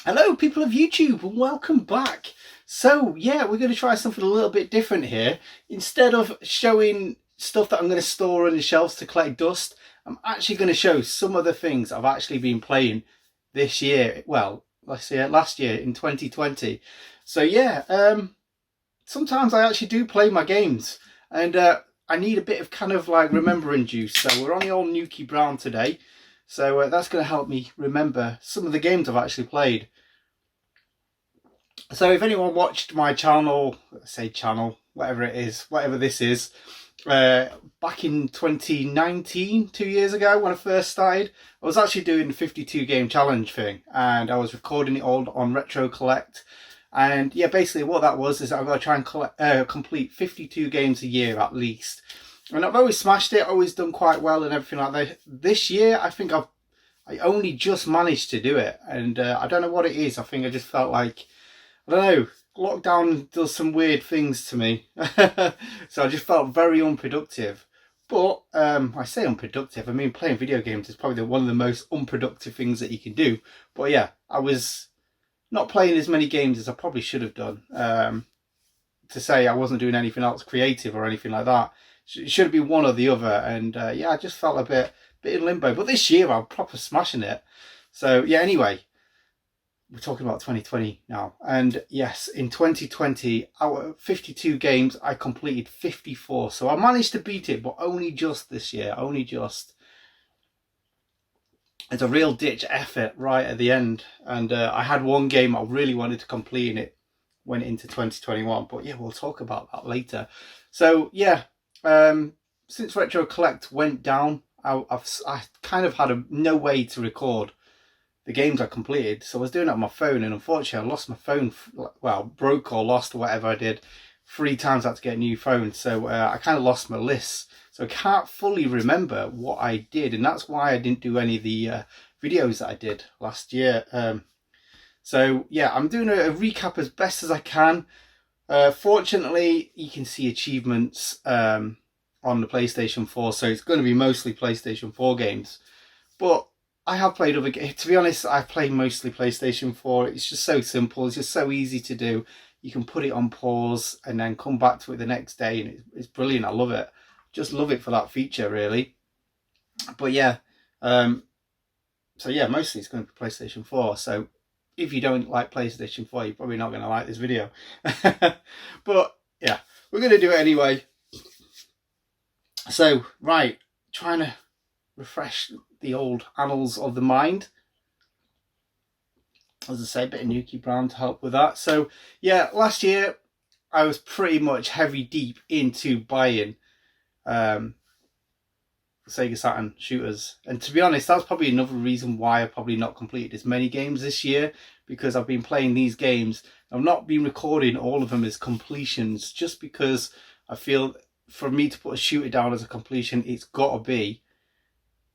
Hello, people of YouTube, and welcome back. So, yeah, we're going to try something a little bit different here. Instead of showing stuff that I'm going to store on the shelves to collect dust, I'm actually going to show some of the things I've actually been playing this year. Well, let's say last year in 2020. So, yeah, sometimes I actually do play my games, and I need a bit of kind of like remembering juice. So, we're on the old Nuki Brown today. So, that's going to help me remember some of the games I've actually played. So if anyone watched my channel, say channel, whatever it is, whatever this is, back in 2019, 2 years ago when I first started, I was actually doing the 52 game challenge thing, and I was recording it all on Retro Collect. And yeah, basically what that was is I've got to try and complete 52 games a year at least. And I've always smashed it, always done quite well and everything like that. This year, I think I only just managed to do it, and I don't know what it is. I think I just felt like, I don't know, lockdown does some weird things to me. So I just felt very unproductive. But I say unproductive, I mean playing video games is probably one of the most unproductive things that you can do. But yeah, I was not playing as many games as I probably should have done. To say I wasn't doing anything else creative or anything like that. It should have been one or the other. And yeah, I just felt a bit in limbo. But this year I'm proper smashing it. So yeah, anyway, we're talking about 2020 now. And yes, in 2020, out of 52 games, I completed 54. So I managed to beat it, but only just this year. Only just. It's a real ditch effort right at the end. And I had one game I really wanted to complete, and it went into 2021. But yeah, we'll talk about that later. So yeah, since Retro Collect went down, I kind of had no way to record the games I completed. So I was doing it on my phone, and unfortunately I lost my phone, well, broke or lost or whatever I did 3 times. I had to get a new phone. So I kind of lost my list. So I can't fully remember what I did, and that's why I didn't do any of the videos that I did last year. So yeah, I'm doing a recap as best as I can. Fortunately, you can see achievements on the PlayStation 4, so it's going to be mostly PlayStation 4 games. But I have played other games. To be honest, I've played mostly PlayStation 4. It's just so simple. It's just so easy to do. You can put it on pause and then come back to it the next day, and it's brilliant. I love it. Just love it for that feature, really. But yeah, so yeah, mostly it's going to be PlayStation 4. So if you don't like PlayStation 4, you're probably not going to like this video. But yeah, we're going to do it anyway. So, right, trying to refresh the old annals of the mind. As I say, a bit of Nuki Brown to help with that. So yeah, last year I was pretty much heavy deep into buying Sega Saturn shooters, and to be honest, that's probably another reason why I've probably not completed as many games this year, because I've been playing these games. I've not been recording all of them as completions, just because I feel for me to put a shooter down as a completion, it's got to be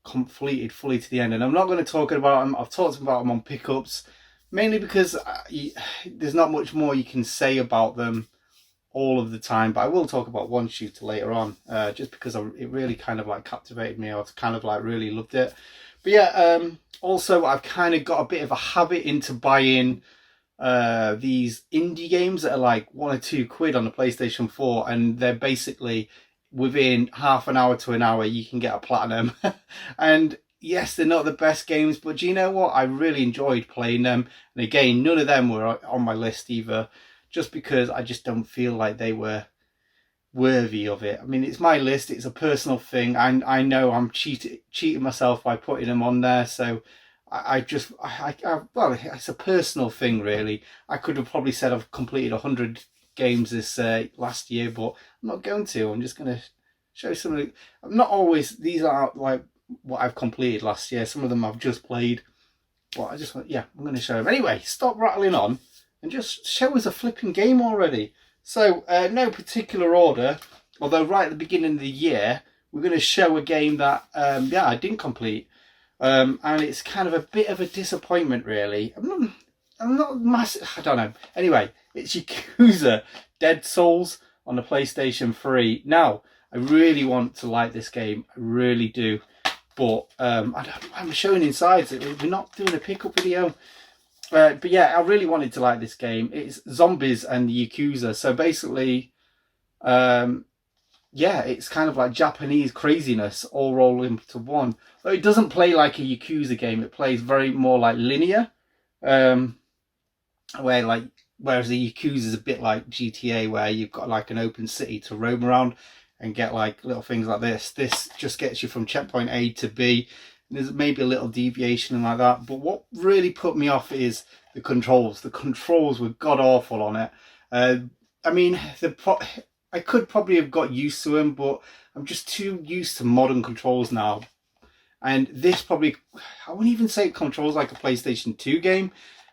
completed fully to the end. And I'm not going to talk about them. I've talked about them on pickups, mainly because there's not much more you can say about them all of the time. But I will talk about one shooter later on, just because it really kind of like captivated me. I kind of like really loved it. But yeah, also I've kind of got a bit of a habit into buying these indie games that are like £1 or £2 on the PlayStation 4, and they're basically within half an hour to an hour you can get a platinum. And yes, they're not the best games, but do you know what? I really enjoyed playing them. And again, none of them were on my list either, just because I just don't feel like they were worthy of it. I mean, it's my list, it's a personal thing. I know I'm cheating myself by putting them on there. So well, it's a personal thing, really. I could have probably said I've completed 100 games this last year, but I'm not going to. I'm just going to show some of I'm not always, these are like what I've completed last year. Some of them I've just played, but I just want, yeah, I'm going to show them. Anyway, stop rattling on and just show us a flipping game already. So, no particular order, although right at the beginning of the year, we're going to show a game that, yeah, I didn't complete. And it's kind of a bit of a disappointment, really. I'm not massive, I don't know. Anyway, it's Yakuza Dead Souls on the PlayStation 3. Now, I really want to like this game. I really do. But I don't know why I'm showing inside. We're not doing a pickup video. But yeah, I really wanted to like this game. It's zombies and the Yakuza. So basically, um, yeah, it's kind of like Japanese craziness all rolled into one. Though it doesn't play like a Yakuza game. It plays very more like linear. Um, where like whereas the Yakuza is a bit like GTA, where you've got like an open city to roam around and get like little things like this. This just gets you from checkpoint A to B. There's maybe a little deviation and like that, but what really put me off is the controls. The controls were god awful on it. Uh, I mean, I could probably have got used to them, but I'm just too used to modern controls now. And this probably, I wouldn't even say it controls like a PlayStation 2 game,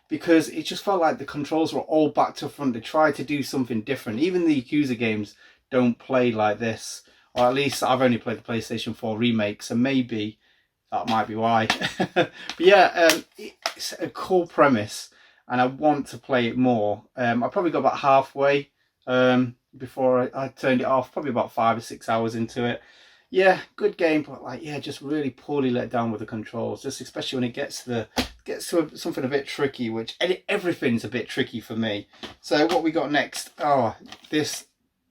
because it just felt like the controls were all back to front. They tried to do something different. Even the Yakuza games don't play like this, or at least I've only played the PlayStation 4 remake, so maybe that might be why. But yeah, it's a cool premise, and I want to play it more. I probably got about halfway before I turned it off, probably about 5 or 6 hours into it. Yeah, good game, but like, yeah, just really poorly let down with the controls, just especially when it gets to something a bit tricky, which everything's a bit tricky for me. So what we got next? Oh, this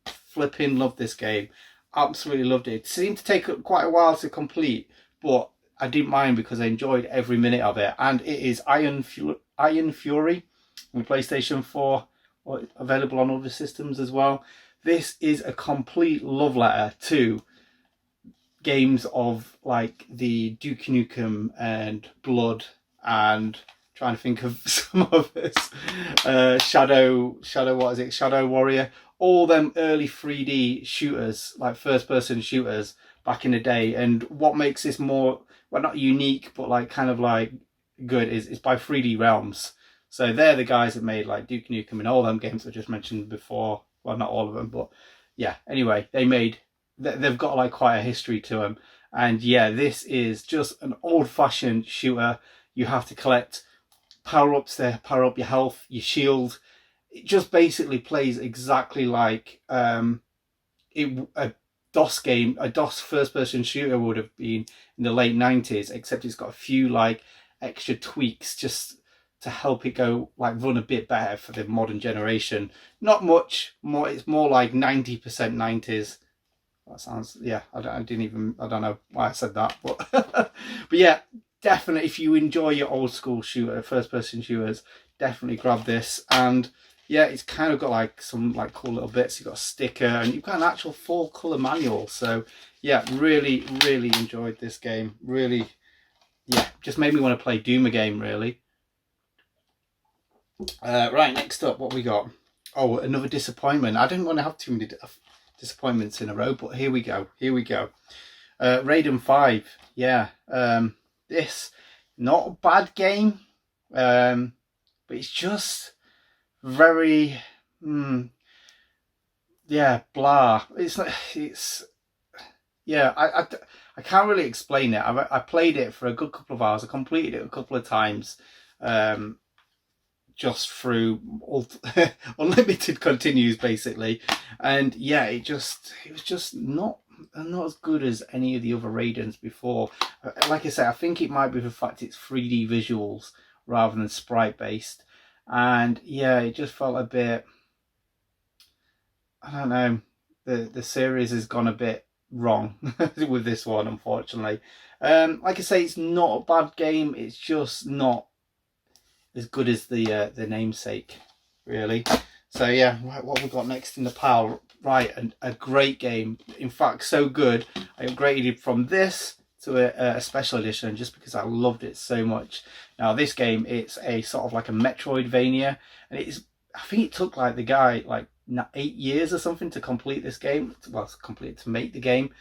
flipping love this game. Absolutely loved it. It seemed to take quite a while to complete, but I didn't mind because I enjoyed every minute of it. And it is Iron Fury on PlayStation 4, available on other systems as well. This is a complete love letter to games of like the Duke Nukem and Blood, and trying to think of some others, Shadow, what is it, Shadow Warrior, all them early 3D shooters, like first person shooters back in the day. And what makes this more, well, not unique, but like kind of like good is by 3D Realms. So they're the guys that made like Duke Nukem and all them games I just mentioned before. Well, not all of them, but yeah, anyway, they've got like quite a history to them. And yeah, this is just an old-fashioned shooter. You have to collect power-ups to power up your health, your shield. It just basically plays exactly like a DOS game, a DOS first-person shooter would have been in the late 90s, except it's got a few like extra tweaks just to help it go like run a bit better for the modern generation. Not much more, it's more like 90% 90s. That sounds, yeah, I don't know why I said that, but but yeah, definitely if you enjoy your old school shooter, first person shooters, definitely grab this. And yeah, it's kind of got like some like cool little bits. You've got a sticker and you've got an actual full colour manual. So yeah, really enjoyed this game. Really, yeah, just made me want to play Doom again, really. Right, next up, what we got? Oh, another disappointment. I didn't want to have too many disappointments in a row, but here we go. Raiden 5. Yeah. This, not a bad game, but it's just very, yeah, blah. Yeah, I can't really explain it. I played it for a good couple of hours. I completed it a couple of times. Just through unlimited continues basically, and yeah, it was just not as good as any of the other Raidens before. Like I said, I think it might be the fact it's 3D visuals rather than sprite based, and yeah, it just felt a bit, I don't know, the series has gone a bit wrong with this one, unfortunately. Like I say, it's not a bad game, it's just not as good as the namesake, really. So yeah, right, what we got next in the pile? Right, a great game. In fact, so good, I upgraded from this to a special edition just because I loved it so much. Now this game, it's a sort of like a Metroidvania, and I think it took like the guy like 8 years or something to complete this game. Well, to make the game,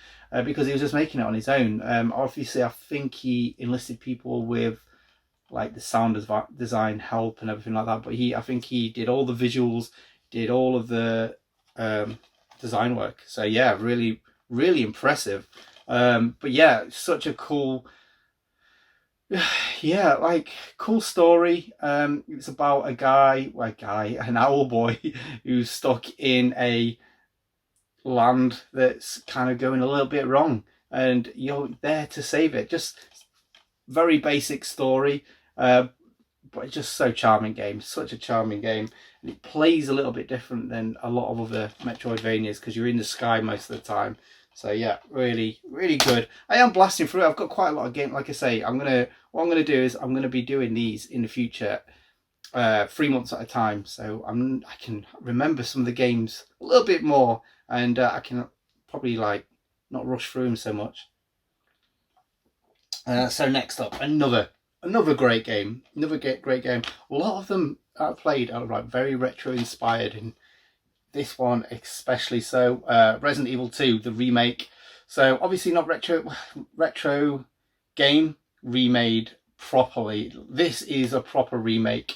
because he was just making it on his own. Obviously, I think he enlisted people with like the sound design help and everything like that, but I think he did all the visuals, did all of the design work. So yeah, really impressive. But yeah, such a cool, yeah, like cool story. It's about an owl boy who's stuck in a land that's kind of going a little bit wrong, and you're there to save it. Just very basic story. but it's just so charming game, such a charming game. And it plays a little bit different than a lot of other Metroidvanias because you're in the sky most of the time. So yeah, really, really good. I am blasting through it. I've got quite a lot of game. Like I say, what I'm gonna do is I'm gonna be doing these in the future, 3 months at a time. So I can remember some of the games a little bit more, and I can probably like not rush through them so much. So next up, another great game, great game. A lot of them I played are like very retro inspired, and this one especially so. Resident Evil 2, the remake. So obviously not retro game remade properly. This is a proper remake.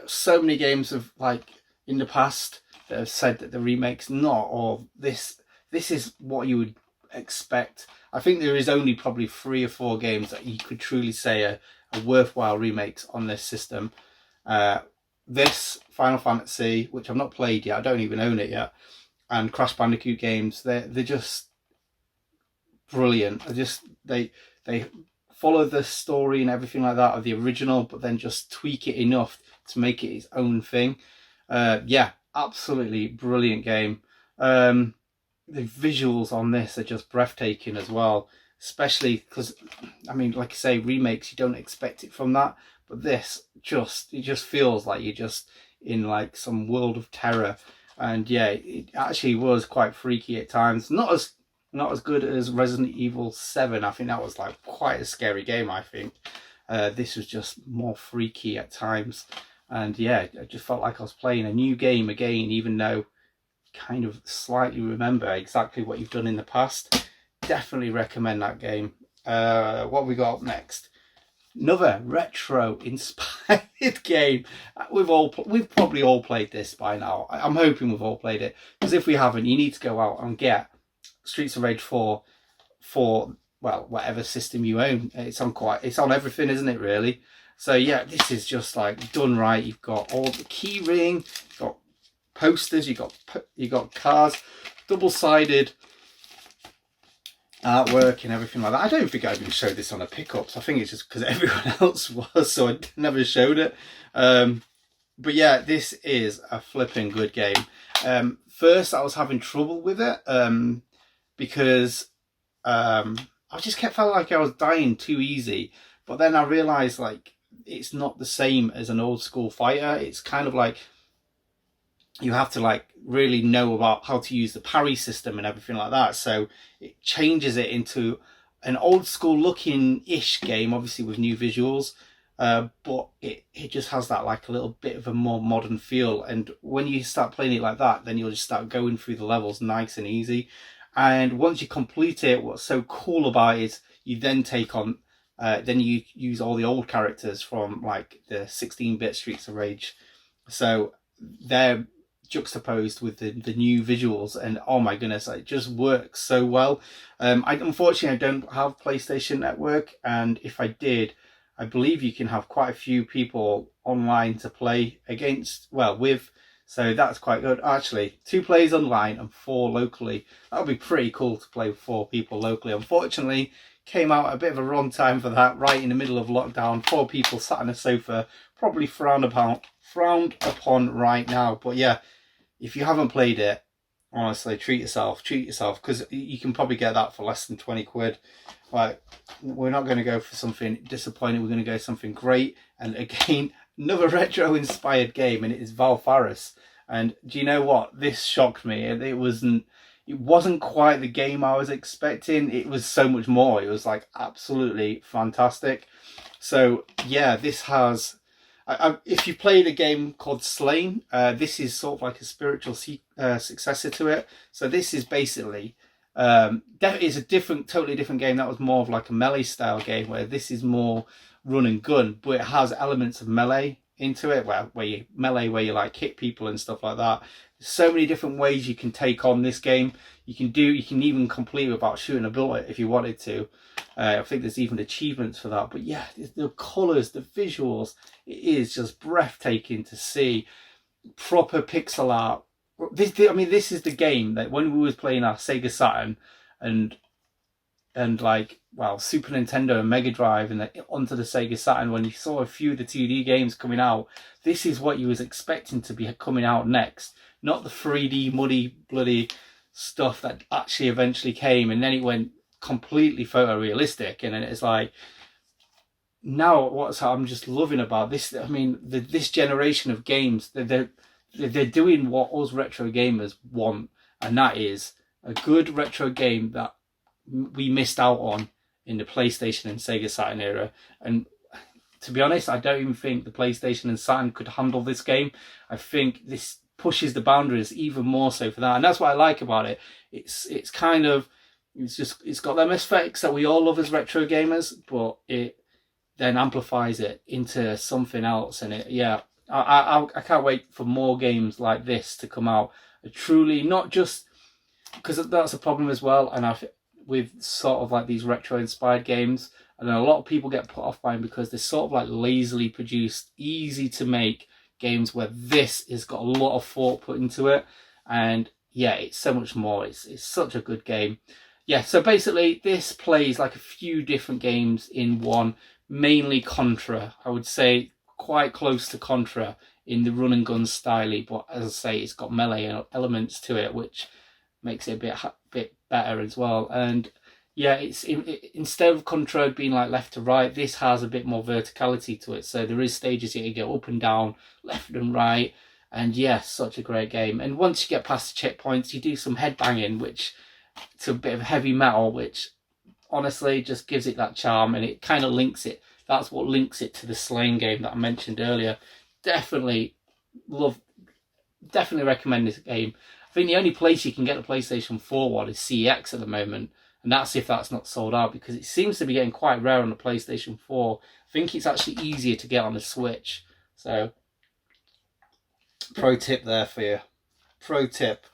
So many games have like in the past that have said that the remake's not, or this is what you would expect. I think there is only probably 3 or 4 games that you could truly say are worthwhile remakes on this system. This, Final Fantasy, which I've not played yet, I don't even own it yet, and Crash Bandicoot games, they're just brilliant. They follow the story and everything like that of the original, but then just tweak it enough to make it its own thing. Yeah, absolutely brilliant game. The visuals on this are just breathtaking as well, especially because, I mean, like I say, remakes, you don't expect it from that, but this it just feels like you're just in like some world of terror. And yeah, it actually was quite freaky at times. Not as good as Resident Evil 7. I think that was like quite a scary game, I think. This was just more freaky at times. And yeah, I just felt like I was playing a new game again, even though kind of slightly remember exactly what you've done in the past. Definitely recommend that game. What have we got up next? Another retro inspired game. We've probably all played this by now. I'm hoping we've all played it, because if we haven't, you need to go out and get Streets of Rage 4 for, well, whatever system you own. It's on everything, isn't it, really? So yeah, this is just like done right. You've got all the key ring, you've got posters, you got cards, double-sided artwork and everything like that. I don't think I even showed this on a pickup, so I think it's just because everyone else was, so I never showed it. But yeah, this is a flipping good game. First I was having trouble with it because I just kept feeling like I was dying too easy, but then I realized like it's not the same as an old school fighter. It's kind of like you have to like really know about how to use the parry system and everything like that. So it changes it into an old school looking ish game, obviously with new visuals. But it just has that like a little bit of a more modern feel. And when you start playing it like that, then you'll just start going through the levels nice and easy. And once you complete it, what's so cool about it is you then take on, then you use all the old characters from like the 16-bit Streets of Rage. So they're juxtaposed with the new visuals, and oh my goodness, it just works so well. Unfortunately I don't have PlayStation Network, and if I did, I believe you can have quite a few people online to play with, so that's quite good. Actually, 2 players online and 4 locally. That would be pretty cool to play with 4 people locally. Unfortunately, came out a bit of a wrong time for that, right in the middle of lockdown. 4 people sat on a sofa, probably frowned upon right now. But yeah, if you haven't played it, honestly, treat yourself, because you can probably get that for less than 20 quid. Like, we're not going to go for something disappointing, we're going to go something great. And again, another retro inspired game, and it is Valfaris. And do you know what? This shocked me. It wasn't quite the game I was expecting. It was so much more. It was like absolutely fantastic. So yeah, this has, if you played a game called Slain, this is sort of like a spiritual successor to it. So this is basically, it's a totally different game. That was more of like a melee style game, where this is more run and gun, but it has elements of melee into it, where you like hit people and stuff like that. There's so many different ways you can take on this game. You can even complete without shooting a bullet if you wanted to. I think there's even achievements for that. But yeah, the colours, the visuals, it is just breathtaking to see. Proper pixel art. This is the game that when we was playing our Sega Saturn, and and like, well, Super Nintendo and Mega Drive and onto the Sega Saturn, when you saw a few of the 2D games coming out, this is what you was expecting to be coming out next, not the 3D muddy bloody stuff that actually eventually came, and then it went completely photorealistic, and then it's like, now what's I'm just loving about this, I mean, this generation of games, they're doing what us retro gamers want, and that is a good retro game that we missed out on in the PlayStation and Sega Saturn era. And to be honest, I don't even think the PlayStation and Saturn could handle this game. I think this pushes the boundaries even more so for that, and that's what I like about it. It's kind of, it's got them aesthetics that we all love as retro gamers, but it then amplifies it into something else. And it, yeah, I can't wait for more games like this to come out. Truly, not just because that's a problem as well, and with sort of like these retro inspired games, and a lot of people get put off by them because they're sort of like lazily produced, easy to make games, where this has got a lot of thought put into it. And yeah, it's so much more. It's such a good game. Yeah, so basically this plays like a few different games in one, mainly Contra. I would say quite close to Contra in the run and gun style, but as I say, it's got melee elements to it, which makes it a bit better as well. And yeah, instead of Contra being like left to right, this has a bit more verticality to it. So there is stages you can go up and down, left and right, and yeah, such a great game. And once you get past the checkpoints, you do some headbanging, which to a bit of heavy metal, which honestly just gives it that charm, and it kind of links it. That's what links it to the Slain game that I mentioned earlier. Definitely recommend this game. I think the only place you can get the PlayStation 4 one is CEX at the moment, and that's if that's not sold out, because it seems to be getting quite rare on the PlayStation 4. I think it's actually easier to get on the Switch. So, pro tip there for you. Pro tip.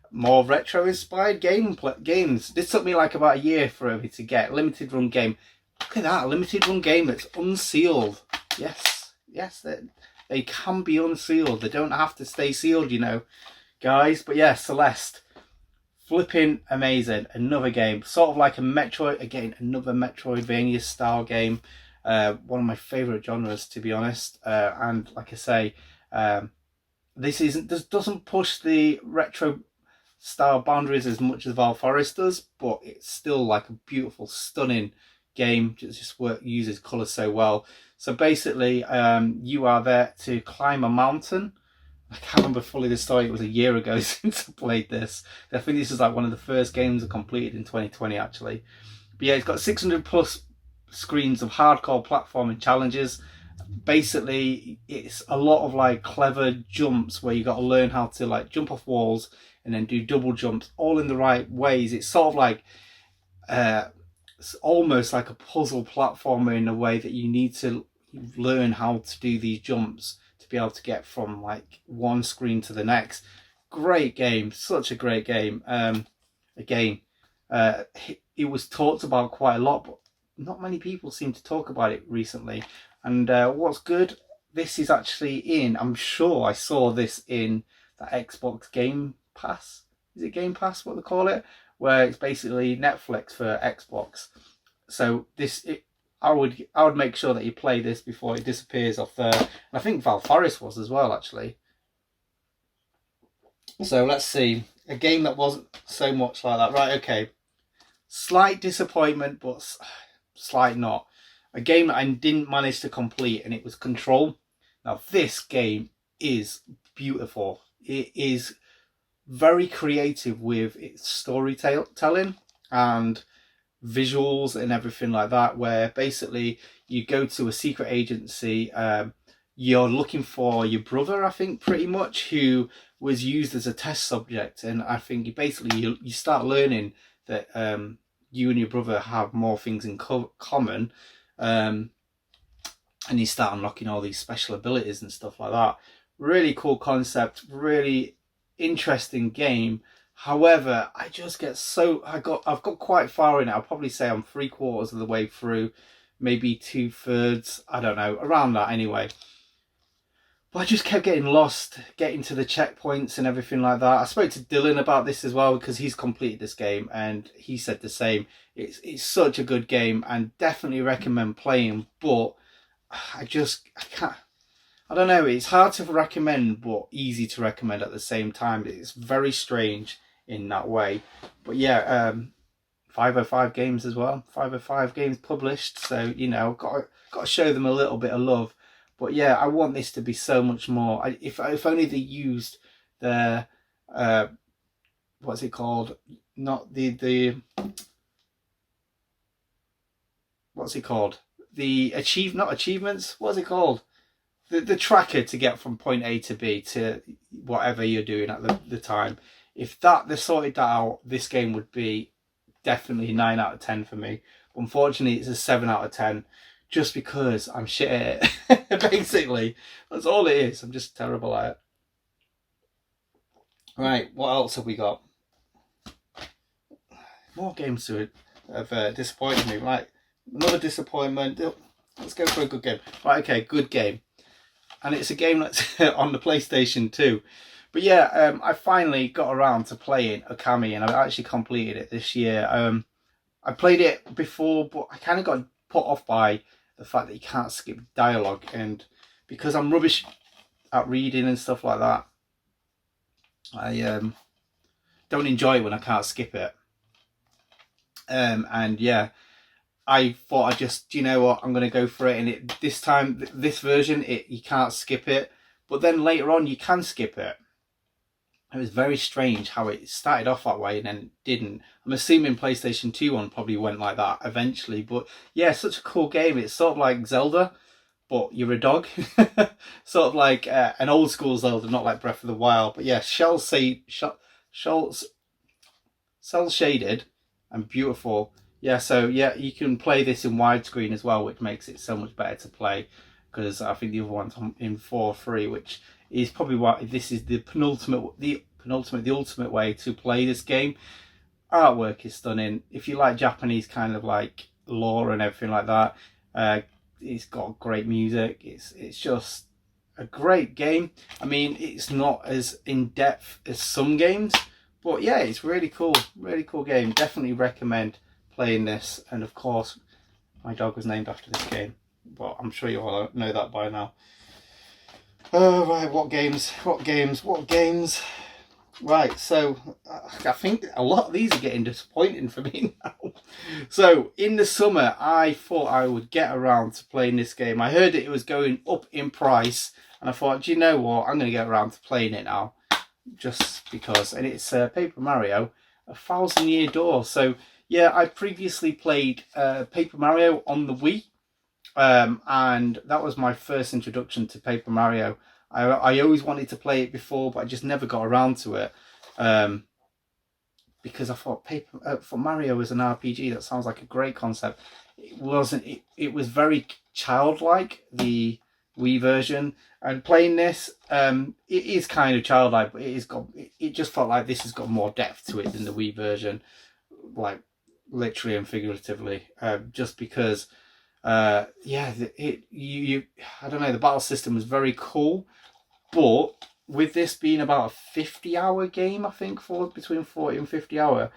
More retro-inspired games. This took me like about a year for me to get. Limited run game. Look at that, a limited run game that's unsealed. Yes, they can be unsealed. They don't have to stay sealed, you know, guys. But yeah, Celeste. Flipping amazing. Another game. Sort of like a Metroid, again, another Metroidvania style game. One of my favourite genres, to be honest. And like I say, this doesn't push the retro style boundaries as much as Valfaris does, but it's still like a beautiful, stunning game. Uses colour so well. So basically, you are there to climb a mountain. I can't remember fully the story. It was a year ago since I played this. I think this is like one of the first games I completed in 2020, actually. But yeah, it's got 600 plus screens of hardcore platforming challenges. Basically, it's a lot of like clever jumps where you got to learn how to like jump off walls and then do double jumps all in the right ways. It's sort of like it's almost like a puzzle platformer in a way that you need to learn how to do these jumps to be able to get from like one screen to the next. Great game, such a great game. Again, it was talked about quite a lot, but not many people seem to talk about it recently. And what's good, this is actually in, I'm sure I saw this in the Xbox Game Pass. Is it Game Pass, what they call it? Where it's basically Netflix for Xbox. So I would make sure that you play this before it disappears off there. And I think Valfaris was as well, actually. So let's see. A game that wasn't so much like that. Right, okay. Slight disappointment, but slight not. A game that I didn't manage to complete, and it was Control. Now, this game is beautiful. It is very creative with its storytelling and visuals and everything like that, where basically you go to a secret agency, you're looking for your brother, I think, pretty much, who was used as a test subject. And I think you start learning that you and your brother have more things in common, and you start unlocking all these special abilities and stuff like that. Really cool concept, really interesting game. However, I just get I've got quite far in it. I'll probably say I'm 3/4 of the way through, maybe 2/3, I don't know, around that anyway. But I just kept getting lost, getting to the checkpoints and everything like that. I spoke to Dylan about this as well because he's completed this game and he said the same. It's such a good game and definitely recommend playing, but I can't. I don't know. It's hard to recommend, but easy to recommend at the same time. It's very strange in that way. But yeah, 505 games as well. 505 games published, so you know, got to show them a little bit of love. But yeah, I want this to be so much more. If only they used their what's it called? Not the what's it called? The not achievements. What's it called? The tracker to get from point A to B to whatever you're doing at the time. If they sorted that out, this game would be definitely 9 out of 10 for me. Unfortunately, it's a 7 out of 10 just because I'm shit at it. Basically, that's all it is. I'm just terrible at it. Right, what else have we got? More games to have disappointed me. Right, another disappointment. Let's go for a good game. Right, okay, good game. And it's a game that's on the PlayStation 2. But yeah, I finally got around to playing Okami, and I've actually completed it this year. I played it before, but I kind of got put off by the fact that you can't skip dialogue, and because I'm rubbish at reading and stuff like that, I don't enjoy it when I can't skip it. And yeah, I thought you know what, I'm going to go for it. And this time, this version, you can't skip it. But then later on, you can skip it. It was very strange how it started off that way and then didn't. I'm assuming PlayStation 2 one probably went like that eventually. But yeah, such a cool game. It's sort of like Zelda, but you're a dog. Sort of like an old school Zelda, not like Breath of the Wild. But yeah, cell shaded and beautiful. Yeah, so yeah, you can play this in widescreen as well, which makes it so much better to play, because I think the other one's in 4:3, which is probably why this is the ultimate way to play this game. Artwork is stunning. If you like Japanese kind of like lore and everything like that, it's got great music. It's just a great game. I mean, it's not as in depth as some games, but yeah, it's really cool game. Definitely recommend playing this. And of course, my dog was named after this game, but I'm sure you all know that by now. Right, what games? Right, so I think a lot of these are getting disappointing for me now. So in the summer, I thought I would get around to playing this game. I heard it was going up in price, and I thought, do you know what, I'm going to get around to playing it now, just because. And it's Paper Mario, A Thousand Year Door. So yeah, I previously played Paper Mario on the Wii, and that was my first introduction to Paper Mario. I always wanted to play it before, but I just never got around to it, because I thought for Mario as an RPG, that sounds like a great concept. It wasn't. It was very childlike, the Wii version, and playing this, it is kind of childlike, but it just felt like this has got more depth to it than the Wii version, like literally and figuratively, just because. Yeah, I don't know, the battle system was very cool, but with this being about a 50-hour game, I think, between 40 and 50 hour,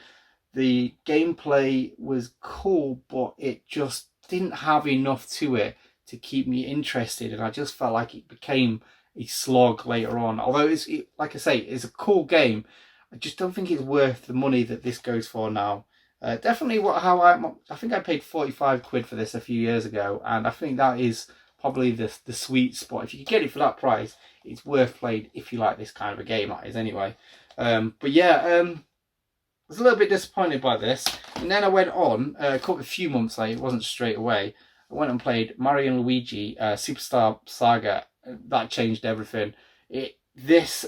the gameplay was cool, but it just didn't have enough to it to keep me interested, and I just felt like it became a slog later on. Although like I say, it's a cool game, I just don't think it's worth the money that this goes for now. Definitely I think I paid 45 quid for this a few years ago, and I think that is probably the sweet spot. If you can get it for that price, it's worth playing if you like this kind of a game, that is, anyway. But yeah, I was a little bit disappointed by this, and then I went on a few months later. It wasn't straight away. I went and played Mario and Luigi Superstar Saga. That changed everything. This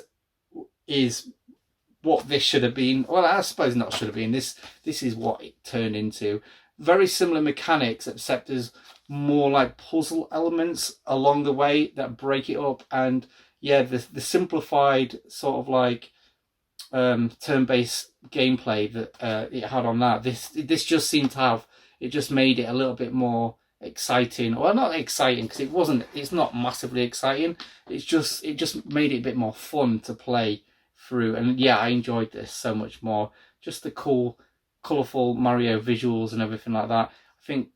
is what this should have been. Well, I suppose not should have been. This is what it turned into. Very similar mechanics, except there's more like puzzle elements along the way that break it up. And yeah, the simplified sort of like turn-based gameplay that it had on that. This just seemed to have, it just made it a little bit more exciting, or not exciting because it's not massively exciting. It just made it a bit more fun to play through, and yeah, I enjoyed this so much more. Just the cool, colourful Mario visuals and everything like that. I think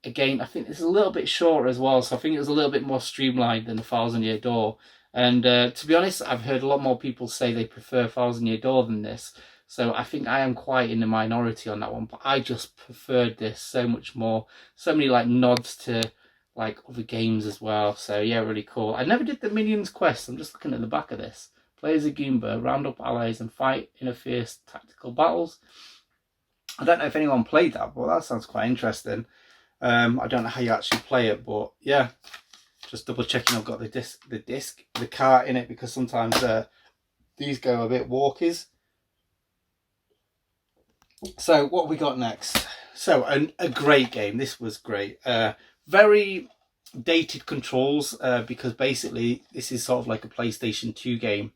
this is a little bit shorter as well, so I think it was a little bit more streamlined than the Thousand Year Door. And to be honest, I've heard a lot more people say they prefer Thousand Year Door than this. So I think I am quite in the minority on that one, but I just preferred this so much more. So many like nods to like other games as well. So yeah, really cool. I never did the Minions quest. I'm just looking at the back of this. Play as a Goomba, round up allies and fight in a fierce tactical battles. I don't know if anyone played that, but that sounds quite interesting. I don't know how you actually play it, but yeah. Just double checking I've got the cart in it, because sometimes these go a bit walkies. So what we got next? So a great game. This was great. Very dated controls because basically this is sort of like a PlayStation 2 game.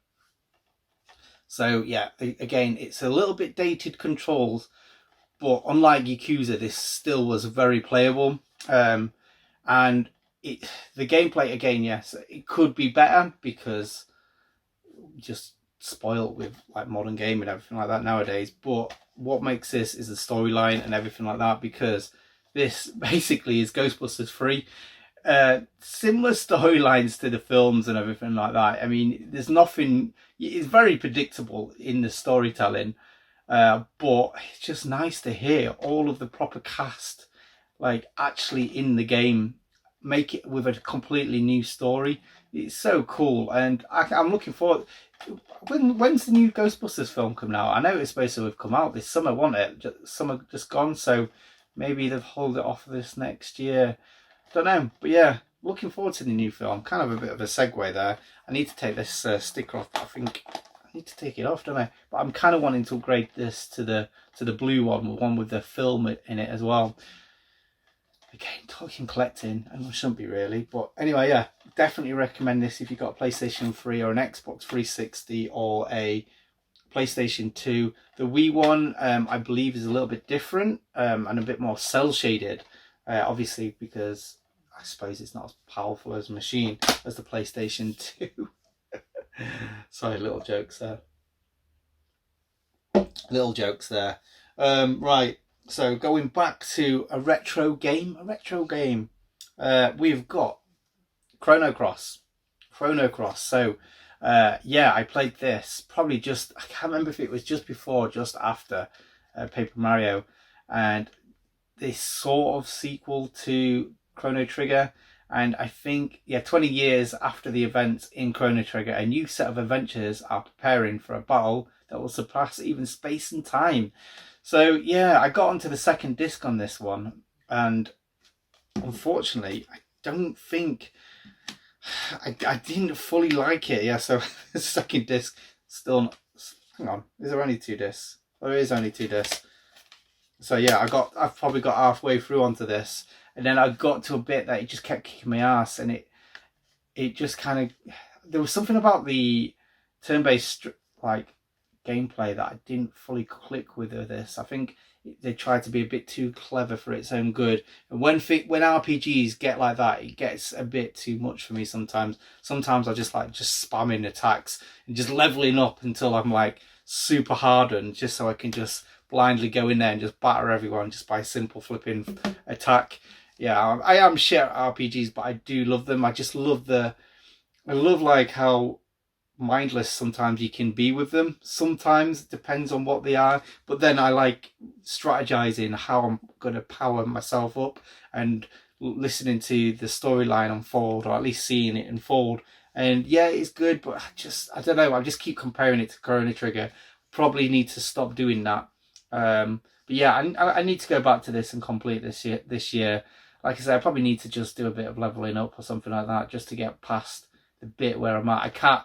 So yeah, again, it's a little bit dated controls, but unlike Yakuza, this still was very playable. And the gameplay, again, yes, it could be better because just spoiled with like modern gaming and everything like that nowadays. But what makes this is the storyline and everything like that, because this basically is Ghostbusters 3. Similar storylines to the films and everything like that. I mean, there's nothing, it's very predictable in the storytelling, but it's just nice to hear all of the proper cast like actually in the game make it with a completely new story. It's so cool, and I'm looking forward. When's the new Ghostbusters film coming out? I know it's supposed to have come out this summer, wasn't it? Summer just gone, so maybe they've held it off this next year. Don't know, but yeah, looking forward to the new film. Kind of a bit of a segue there. I need to take this sticker off, but I think I need to take it off, don't I? But I'm kind of wanting to upgrade this to the blue one with the film in it as well. Again, talking collecting, and I shouldn't be really, but anyway, yeah, definitely recommend this if you've got a PlayStation 3 or an Xbox 360 or a PlayStation 2. The Wii one, I believe, is a little bit different and a bit more cel shaded, obviously, because I suppose it's not as powerful as a machine as the PlayStation 2. Sorry, little jokes there. Right. So going back to a retro game, we've got Chrono Cross. So yeah, I played this probably I can't remember if it was just before or just after Paper Mario, and this sort of sequel to Chrono Trigger. And I think, yeah, 20 years after the events in Chrono Trigger, a new set of adventures are preparing for a battle that will surpass even space and time. So yeah, I got onto the second disc on this one, and unfortunately, I don't think I didn't fully like it. Yeah, so the second disc still not, hang on, is there only 2 discs? There is only 2 discs. So yeah, I've probably got halfway through onto this, and then I got to a bit that it just kept kicking my ass, and it just kind of, there was something about the turn-based like gameplay that I didn't fully click with this. I think they tried to be a bit too clever for its own good, and when RPGs get like that, it gets a bit too much for me sometimes. I just spamming attacks and just leveling up until I'm like super hardened, just so I can just blindly go in there and just batter everyone just by simple flipping attack. Yeah, I am shit at RPGs, but I do love them. I love like how mindless sometimes you can be with them. Sometimes it depends on what they are, but then I like strategizing how I'm going to power myself up and listening to the storyline unfold, or at least seeing it unfold. And yeah, it's good, but I don't know, I just keep comparing it to Chrono Trigger. Probably need to stop doing that. But yeah, I need to go back to this and complete this year. Like I said, I probably need to just do a bit of leveling up or something like that, just to get past the bit where I'm at. I can't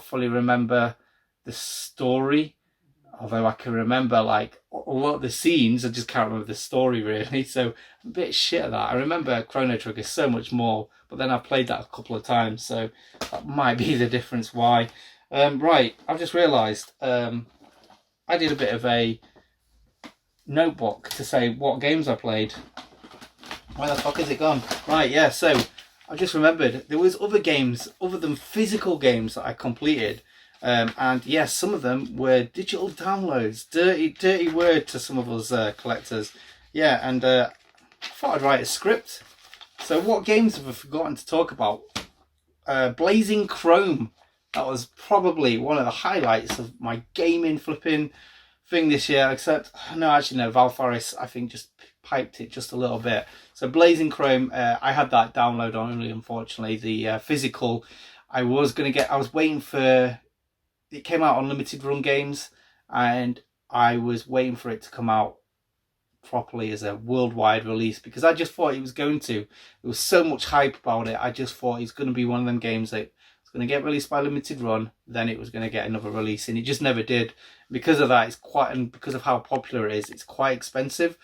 fully remember the story, although I can remember like a lot of the scenes. I just can't remember the story really, so I'm a bit shit at that. I remember Chrono Trigger so much more, but then I've played that a couple of times, so that might be the difference why. Right, I've just realised I did a bit of a notebook to say what games I played. Where the fuck is it gone? Right, yeah, so I just remembered there was other games other than physical games that I completed. And yes, some of them were digital downloads. Dirty word to some of us collectors. Yeah, and I thought I'd write a script. So what games have I forgotten to talk about? Blazing Chrome. That was probably one of the highlights of my gaming flipping thing this year, except no, actually no, Valfaris I think just piped it just a little bit. So Blazing Chrome, I had that download only, unfortunately. The physical, I was waiting for it. Came out on limited run games, and I was waiting for it to come out properly as a worldwide release, because I just thought it was going to. There was so much hype about it. I just thought it's going to be one of them games that it's going to get released by limited run, then it was going to get another release, and it just never did. Because of that, and because of how popular it is, it's quite expensive.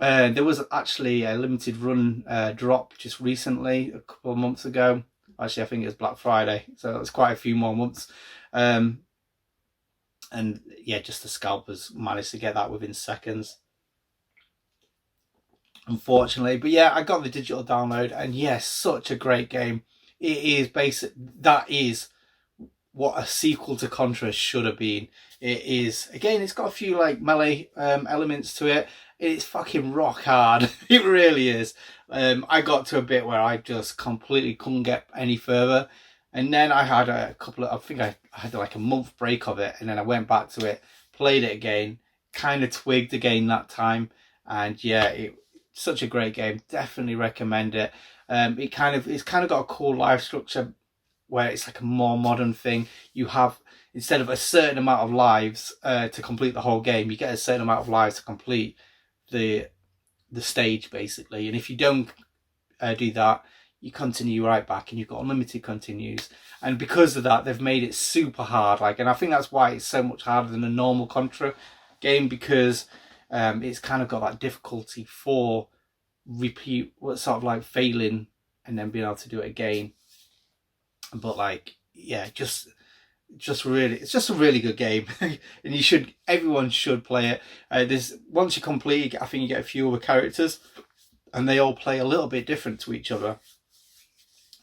There was actually a limited run drop just recently, a couple of months ago. Actually, I think it was Black Friday, so it's quite a few more months. And yeah, just the scalpers managed to get that within seconds, unfortunately. But yeah, I got the digital download, and yes, such a great game. It is basic. That is what a sequel to Contra should have been. It is, again, it's got a few like melee elements to it. It's fucking rock hard. It really is. I got to a bit where I just completely couldn't get any further, and then I had a couple of, I think I had like a month break of it, and then I went back to it, played it again, kind of twigged again that time, and yeah, it's such a great game. Definitely recommend it. It's kind of got a cool life structure where it's like a more modern thing. You have, instead of a certain amount of lives to complete the whole game, you get a certain amount of lives to complete the stage, basically. And if you don't do that, you continue right back, and you've got unlimited continues. And because of that, they've made it super hard. And I think that's why it's so much harder than a normal Contra game, because it's kind of got that difficulty for sort of like failing and then being able to do it again. But yeah, just really, it's just a really good game. And everyone should play it. Once you complete, I think you get a few other characters, and they all play a little bit different to each other.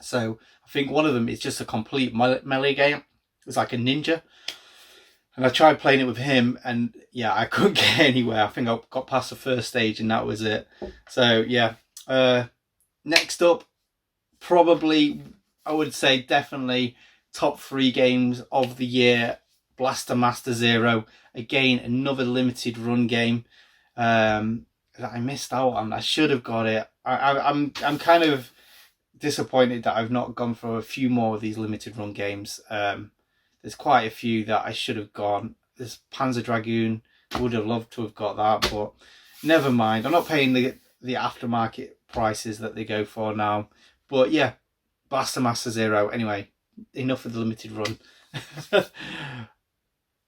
So I think one of them is just a complete melee game. It's like a ninja, and I tried playing it with him, and yeah, I couldn't get anywhere. I think I got past the first stage, and that was it. So yeah, next up, probably, I would say definitely top 3 games of the year. Blaster Master Zero, again, another limited run game that I missed out on. I should have got it. I'm kind of disappointed that I've not gone for a few more of these limited run games. There's quite a few that I should have gone. There's Panzer Dragoon. Would have loved to have got that, but never mind. I'm not paying the aftermarket prices that they go for now. But yeah, Blaster Master Zero. Anyway, enough of the limited run.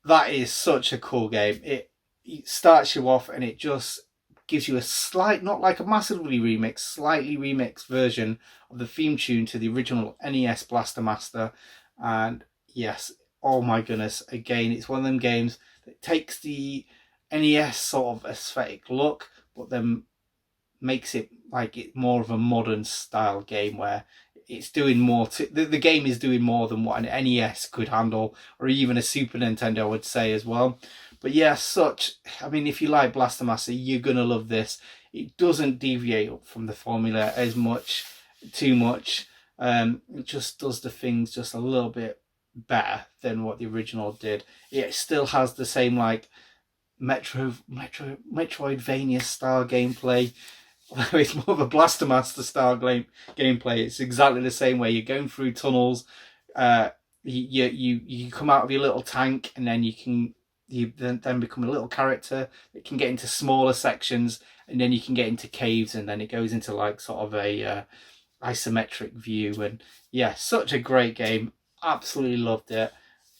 That is such a cool game. It starts you off, and it just gives you a slight, not like a massively remixed, slightly remixed version of the theme tune to the original NES Blaster Master. And yes, oh my goodness, again, it's one of them games that takes the NES sort of aesthetic look, but then makes it like it more of a modern style game, where it's doing more to the game is doing more than what an NES could handle, or even a Super Nintendo, I would say, as well. But yeah, I mean, if you like Blaster Master, you're gonna love this. It doesn't deviate from the formula too much. It just does the things just a little bit better than what the original did. It still has the same like Metroidvania style gameplay. It's more of a Blaster Master style gameplay. It's exactly the same way. You're going through tunnels. You come out of your little tank, and then you then become a little character that can get into smaller sections, and then you can get into caves, and then it goes into like sort of a isometric view. And yeah, such a great game. Absolutely loved it.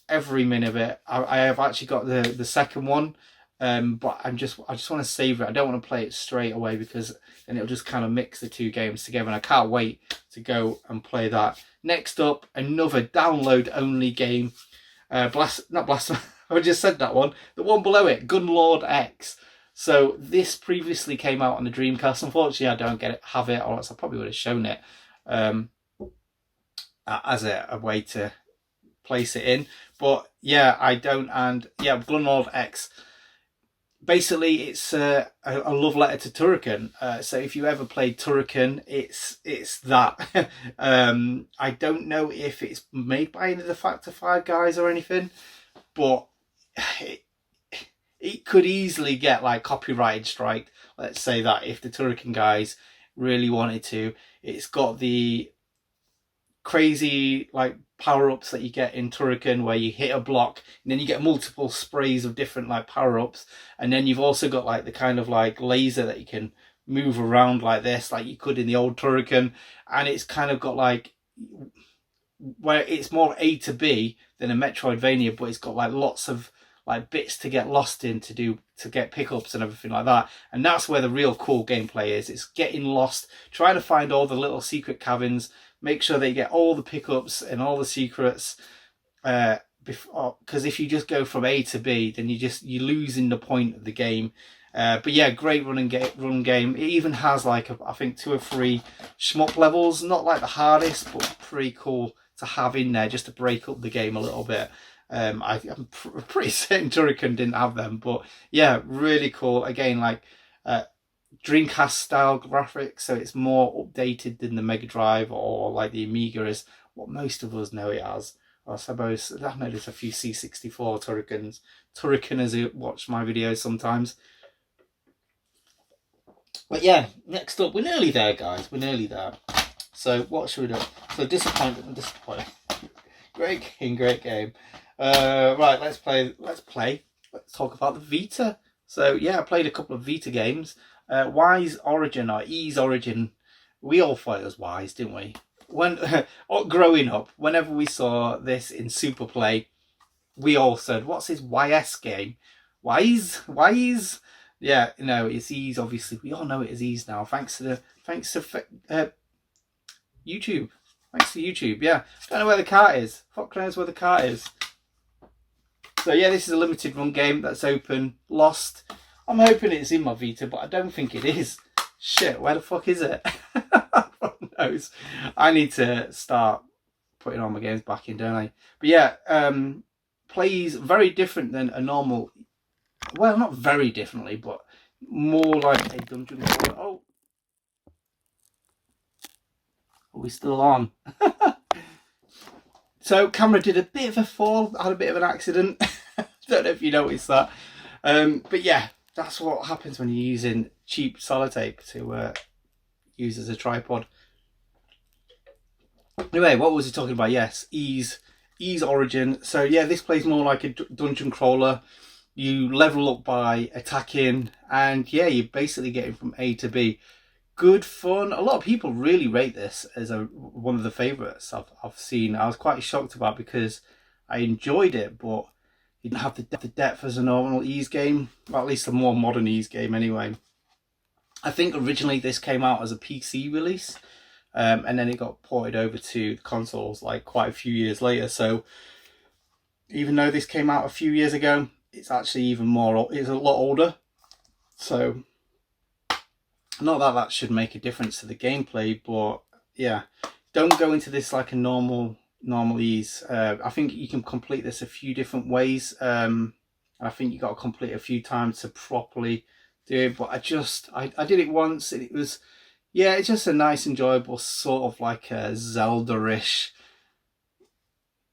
Every minute of it. I have actually got the second one. But I just want to savour it. I don't want to play it straight away, because then it'll just kind of mix the two games together, and I can't wait to go and play that. Next up, another download only game. Not Blast. I just said that one. The one below it, Gunlord X. So this previously came out on the Dreamcast. Unfortunately, I don't have it, or else I probably would have shown it as a way to place it in. But yeah, I don't. And yeah, Gunlord X. Basically, it's a love letter to Turrican. So if you ever played Turrican, it's that. I don't know if it's made by any of the Factor 5 guys or anything, but it could easily get like copyright strike. Let's say that if the Turrican guys really wanted to. It's got the crazy like power-ups that you get in Turrican, where you hit a block and then you get multiple sprays of different like power-ups, and then you've also got like the kind of like laser that you can move around like this, like you could in the old Turrican. And it's kind of got like, where it's more A to B than a Metroidvania, but it's got like lots of like bits to get lost in, to get pickups and everything like that. And that's where the real cool gameplay is. It's getting lost, trying to find all the little secret caverns, make sure that you get all the pickups and all the secrets. Because if you just go from A to B, then you're losing the point of the game. But yeah, great run game. It even has like I think 2 or 3 shmup levels, not like the hardest, but pretty cool to have in there just to break up the game a little bit. I'm pretty certain Turrican didn't have them, but yeah, really cool. Again, like Dreamcast style graphics, so it's more updated than the Mega Drive or like the Amiga is what most of us know it as. I suppose I know there's a few C64 Turricaners who watch my videos sometimes. But yeah, next up, we're nearly there, guys. We're nearly there. So what should we do? So disappointed. Great game. Right, let's play. Let's talk about the Vita. So yeah, I played a couple of Vita games. Y's Origin or E's Origin. We all thought it was Y's, didn't we? When growing up, whenever we saw this in Super Play, we all said, "What's this YS game? Y's? Yeah, no, it's E's. Obviously, we all know it as E's now. Thanks to YouTube. Thanks to YouTube. Yeah, I don't know where the cart is. Fuck knows where the cart is. So yeah, this is a limited run game that's open. Lost. I'm hoping it's in my Vita, but I don't think it is. Shit, where the fuck is it? Fuck knows. I need to start putting all my games back in, don't I? But yeah, plays very different than a normal. Well, not very differently, but more like a dungeon crawler. Oh, are we still on? So, camera did a bit of a fall, had a bit of an accident. Don't know if you noticed that. But yeah, that's what happens when you're using cheap Solotape to use as a tripod. Anyway, what was he talking about? Yes, E's Origin. So yeah, this plays more like a dungeon crawler. You level up by attacking, and yeah, you're basically getting from A to B. Good fun. A lot of people really rate this as one of the favourites I've seen. I was quite shocked about because I enjoyed it, but it didn't have the depth as a normal E's game. Well, at least a more modern E's game anyway. I think originally this came out as a PC release, and then it got ported over to consoles like quite a few years later. So even though this came out a few years ago, it's actually it's a lot older. So not that should make a difference to the gameplay, but yeah, don't go into this like a normal E's. I think you can complete this a few different ways. I think you got to complete a few times to properly do it, but I did it once, and it was, yeah, it's just a nice, enjoyable sort of like a Zelda-ish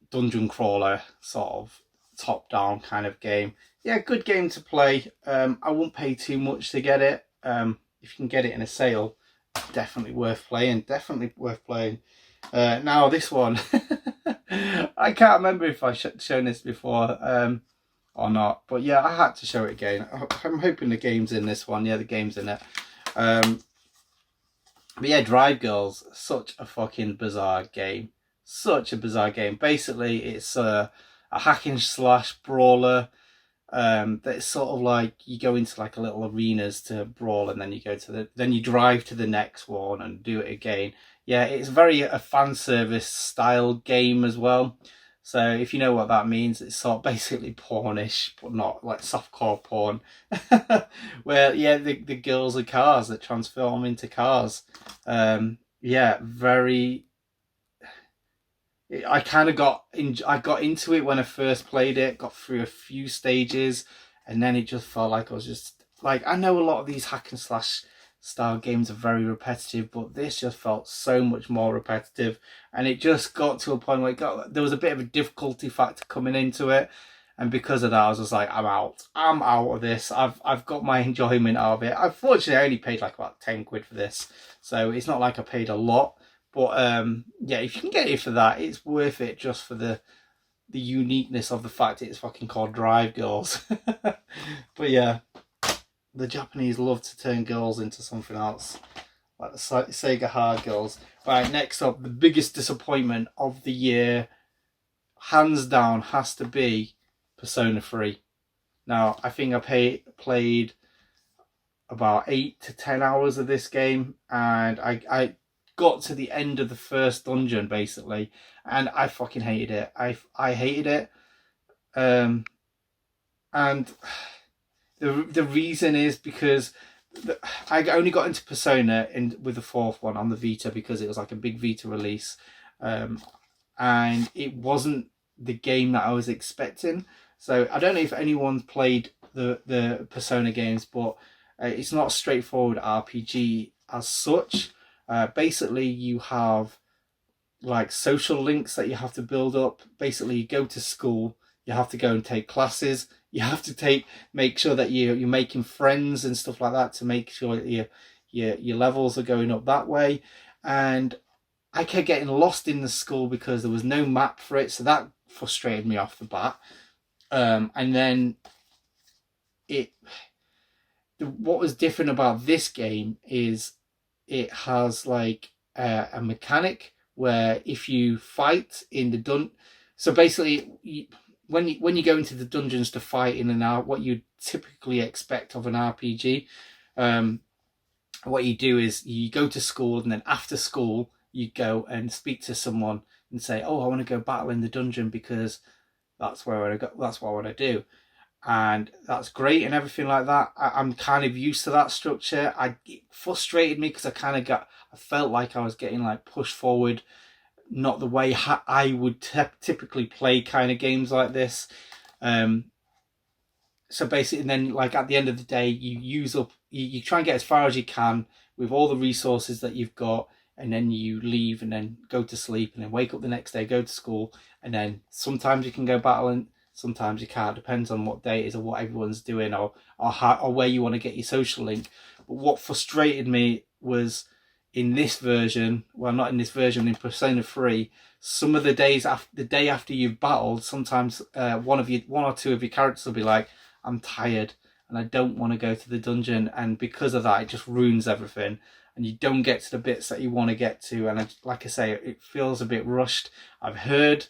dungeon crawler, sort of top-down kind of game. Yeah, good game to play. I won't pay too much to get it. If you can get it in a sale, definitely worth playing. Now this one, I can't remember if I've shown this before or not, but yeah, I had to show it again. I'm hoping the game's in this one. Yeah, the game's in it. But yeah, Drive Girls, such a fucking bizarre game. Such a bizarre game. Basically, it's a hack and slash brawler. That's sort of like you go into like a little arenas to brawl, and then you drive to the next one and do it again. Yeah, it's very a fan service style game as well. So if you know what that means, it's sort of basically pornish, but not like softcore porn. Where yeah, the girls are cars that transform into cars. Yeah, very. I kind of I got into it when I first played it, got through a few stages, and then it just felt like I was just like, I know a lot of these hack and slash style games are very repetitive, but this just felt so much more repetitive, and it just got to a point where there was a bit of a difficulty factor coming into it, and because of that, I was just like, I'm out of this. I've got my enjoyment out of it. Unfortunately, I only paid like about 10 quid for this, so it's not like I paid a lot. But yeah, if you can get it for that, it's worth it just for the uniqueness of the fact it's fucking called Drive Girls. But yeah, the Japanese love to turn girls into something else, like the Sega Hard Girls. Right, next up, the biggest disappointment of the year, hands down, has to be Persona 3. Now, I think I played about 8 to 10 hours of this game, and I got to the end of the first dungeon basically, and I fucking hated it. I hated it, and the reason is because I only got into Persona with the fourth one on the Vita because it was like a big Vita release, and it wasn't the game that I was expecting. So I don't know if anyone's played the Persona games, but it's not a straightforward RPG as such. Basically, you have like social links that you have to build up. Basically, you go to school, you have to go and take classes, you have to make sure that you're making friends and stuff like that to make sure that your levels are going up that way. And I kept getting lost in the school because there was no map for it, so that frustrated me off the bat. And then what was different about this game is it has like a mechanic where if you fight in the so basically when you go into the dungeons to fight in what you typically expect of an RPG, what you do is you go to school, and then after school you go and speak to someone and say, oh, I want to go battle in the dungeon because that's where I go, that's what I want to do. And that's great and everything like that. I'm kind of used to that structure. It frustrated me because I felt like I was getting like pushed forward, not the way I would typically play kind of games like this. So basically, and then like at the end of the day, you try and get as far as you can with all the resources that you've got, and then you leave and then go to sleep and then wake up the next day, go to school, and then sometimes you can go battling. Sometimes you can't. Depends on what day it is or what everyone's doing, or where you want to get your social link. But what frustrated me was in this version, well, not in this version, in Persona 3, some of the days the day after you've battled, sometimes one or two of your characters will be like, I'm tired and I don't want to go to the dungeon, and because of that, it just ruins everything, and you don't get to the bits that you want to get to. And like I say, it feels a bit rushed. I've heard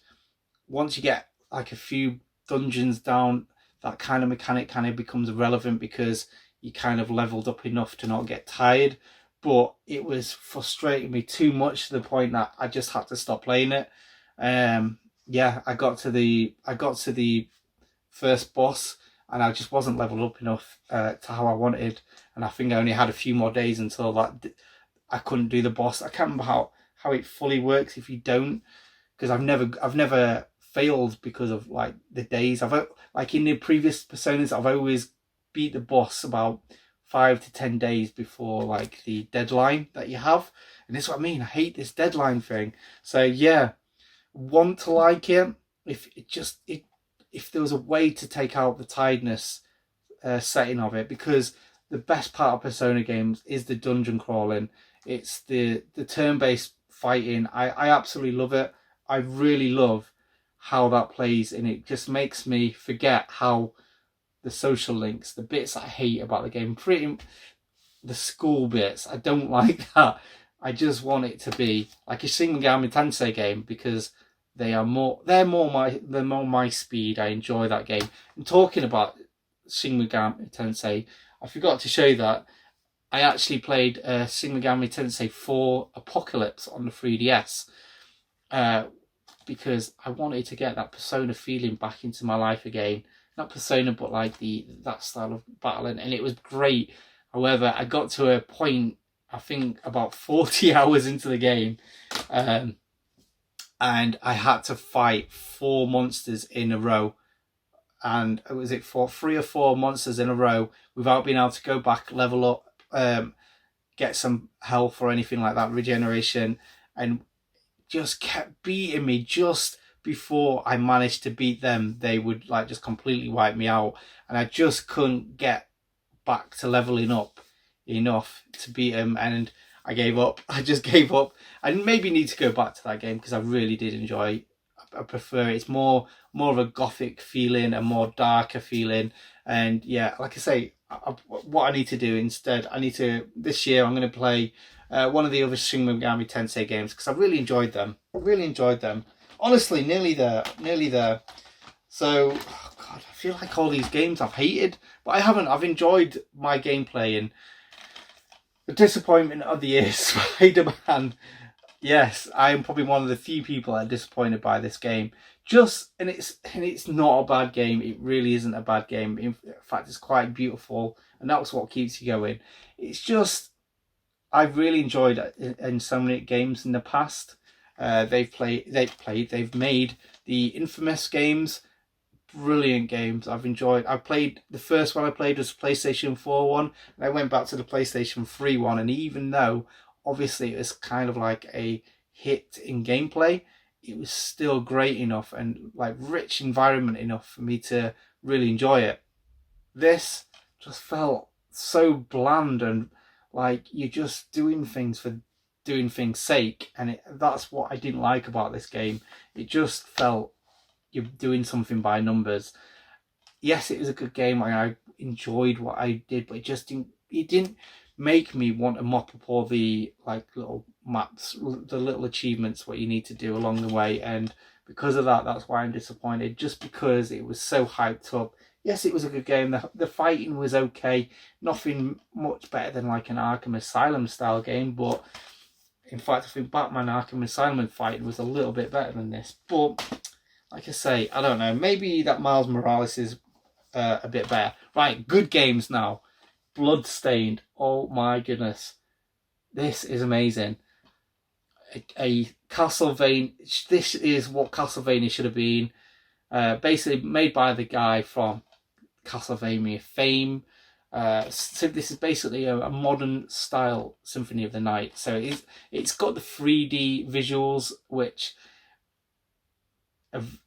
once you get like a few dungeons down, that kind of mechanic kind of becomes irrelevant because you kind of leveled up enough to not get tired. But it was frustrating me too much to the point that I just had to stop playing it. Yeah, I got to the first boss, and I just wasn't leveled up enough to how I wanted, and I think I only had a few more days until that I couldn't do the boss. I can't remember how it fully works if you don't, because I've never failed because of like the days. Like in the previous Personas, I've always beat the boss about 5 to 10 days before like the deadline that you have, and this is what I mean. I hate this deadline thing. So yeah, want to like it if there was a way to take out the tiredness setting of it, because the best part of Persona games is the dungeon crawling. It's the turn-based fighting. I absolutely love it. I really love how that plays, and it just makes me forget how the social links, the bits I hate about the game, the school bits, I don't like that. I just want it to be like a Shin Megami Tensei game, because they're more my speed. I enjoy that game. And talking about Shin Megami Tensei, I forgot to show you that I actually played Shin Megami Tensei 4 Apocalypse on the 3DS. because I wanted to get that Persona feeling back into my life again. Not Persona, but like that style of battling, and it was great. However, I got to a point, I think about 40 hours into the game, and I had to fight 4 monsters in a row. And was it for 3 or 4 monsters in a row without being able to go back, level up, get some health or anything like that, regeneration, and just kept beating me. Just before I managed to beat them, they would like just completely wipe me out, and I just couldn't get back to leveling up enough to beat them, and I gave up. I just gave up. I maybe need to go back to that game because I really did enjoy it. I prefer it. It's more of a gothic feeling, a more darker feeling, and yeah, like I say, what I need to do instead, this year I'm going to play one of the other Shin Megami Tensei games because I really enjoyed them. Honestly, nearly there. So, oh God, I feel like all these games I've hated, but I haven't. I've enjoyed my gameplay. And the disappointment of the year, Spider-Man. Yes, I am probably one of the few people that are disappointed by this game. And it's not a bad game. It really isn't a bad game. In fact, it's quite beautiful, and that's what keeps you going. It's just I've really enjoyed Insomniac games in the past. They've made the Infamous games, brilliant games. I played the first one I played was PlayStation 4 one, and I went back to the PlayStation 3 one, and even though obviously it was kind of like a hit in gameplay, it was still great enough and like rich environment enough for me to really enjoy it. This just felt so bland, and like you're just doing things for doing things sake, and that's what I didn't like about this game. It just felt you're doing something by numbers. Yes, it was a good game. I enjoyed what I did, but it didn't make me want to mop up all the like little maps, the little achievements what you need to do along the way. And because of that, that's why I'm disappointed, just because it was so hyped up. Yes, it was a good game. The fighting was okay. Nothing much better than like an Arkham Asylum style game, but in fact, I think Batman Arkham Asylum fighting was a little bit better than this. But like I say, I don't know. Maybe that Miles Morales is a bit better. Right, good games now. Bloodstained. Oh my goodness. This is amazing. A Castlevania. This is what Castlevania should have been. Basically made by the guy from Castlevania fame. So this is basically a modern style Symphony of the Night. So it's got the 3D visuals, which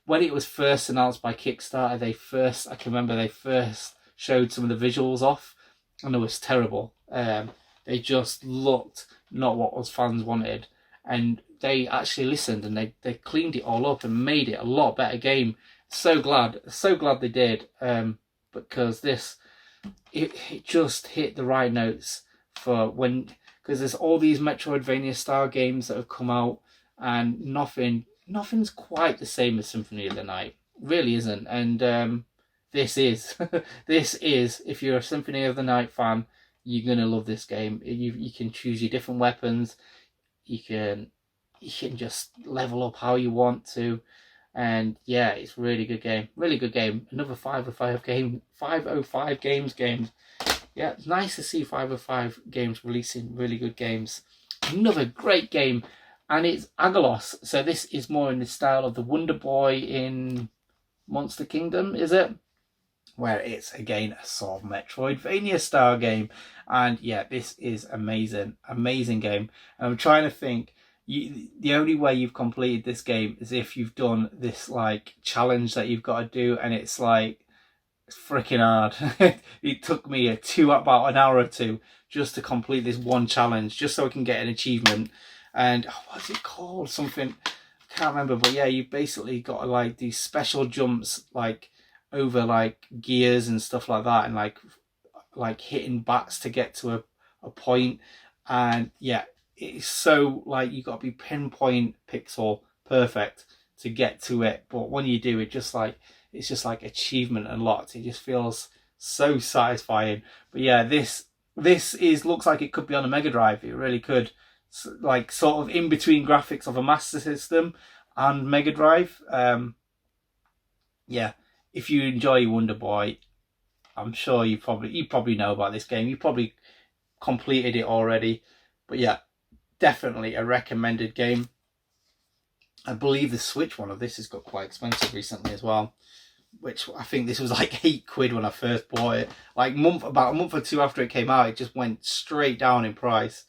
when it was first announced by Kickstarter, they first showed some of the visuals off, and it was terrible. They just looked not what us fans wanted, and they actually listened and they cleaned it all up and made it a lot better game. So glad they did, because it just hit the right notes for when, because there's all these Metroidvania style games that have come out, and nothing's quite the same as Symphony of the Night. Really isn't. And this is if you're a Symphony of the Night fan, you're gonna love this game. You can choose your different weapons. You can just level up how you want to. And yeah, it's a really good game. Really good game. Another 505 games. Yeah, it's nice to see 505 games releasing really good games. Another great game, and it's Agallos. So this is more in the style of the Wonder Boy in Monster Kingdom, is it? Where it's again a sort of Metroidvania style game. And yeah, this is amazing game. And I'm trying to think, the only way you've completed this game is if you've done this like challenge that you've got to do, and it's like freaking hard. It took me about an hour or two just to complete this one challenge, just so I can get an achievement. And what's it called? Something I can't remember, but yeah, you basically got to like these special jumps like over like gears and stuff like that, and like hitting bats to get to a point. And yeah, it's so like you got to be pinpoint pixel perfect to get to it, but when you do, it's just like achievement unlocked. It just feels so satisfying. But yeah, this looks like it could be on a Mega Drive. It really could, like sort of in between graphics of a Master System and Mega Drive. Yeah, if you enjoy Wonder Boy, I'm sure you probably know about this game. You probably completed it already, but yeah, definitely a recommended game. I believe the Switch one of this has got quite expensive recently as well, which I think this was like £8 when I first bought it. Like about a month or two after it came out, it just went straight down in price.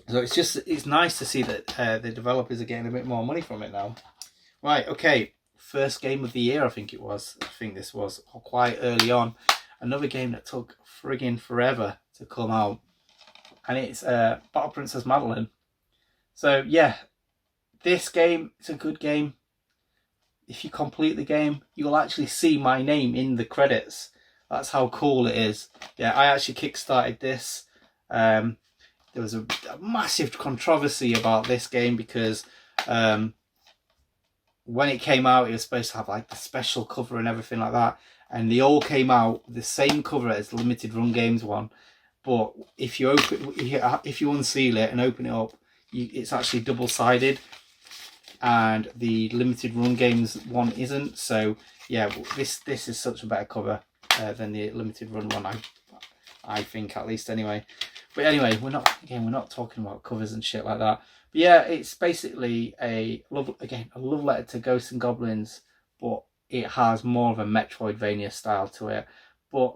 So it's nice to see that the developers are getting a bit more money from it now. Right, okay, first game of the year, I think it was. I think this was quite early on. Another game that took friggin' forever to come out, and it's Battle Princess Madeline. So yeah, this game, it's a good game. If you complete the game, you'll actually see my name in the credits. That's how cool it is. Yeah, I actually kickstarted this. There was a massive controversy about this game because when it came out, it was supposed to have like the special cover and everything like that, and they all came out with the same cover as the Limited Run Games one. But if you unseal it and open it up, it's actually double-sided, and the Limited Run Games one isn't. So yeah, this is such a better cover than the Limited Run one, I think, at least anyway. But anyway, we're not talking about covers and shit like that. But yeah, it's basically a love letter to Ghosts and Goblins, but it has more of a Metroidvania style to it. But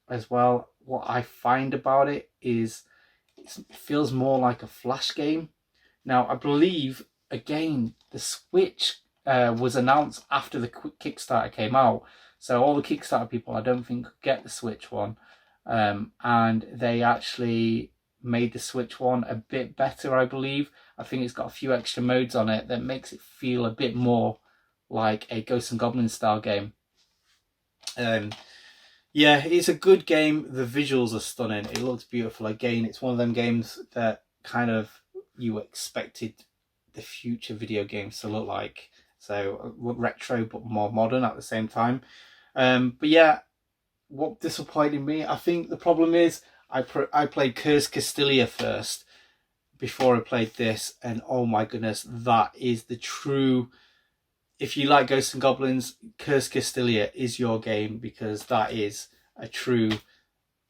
as well, what I find about it is it feels more like a Flash game. Now, I believe, again, the Switch was announced after the Kickstarter came out. So all the Kickstarter people, I don't think, could get the Switch one. And they actually made the Switch one a bit better, I believe. I think it's got a few extra modes on it that makes it feel a bit more like a Ghosts and Goblins style game. Yeah, it's a good game. The visuals are stunning. It looks beautiful. Again, it's one of them games that kind of you expected the future video games to look like. So retro but more modern at the same time. But yeah, what disappointed me, I think the problem is I played Curse Castilia first before I played this, and oh my goodness, that is the true... If you like Ghosts and Goblins, Curse Castilia is your game, because that is a true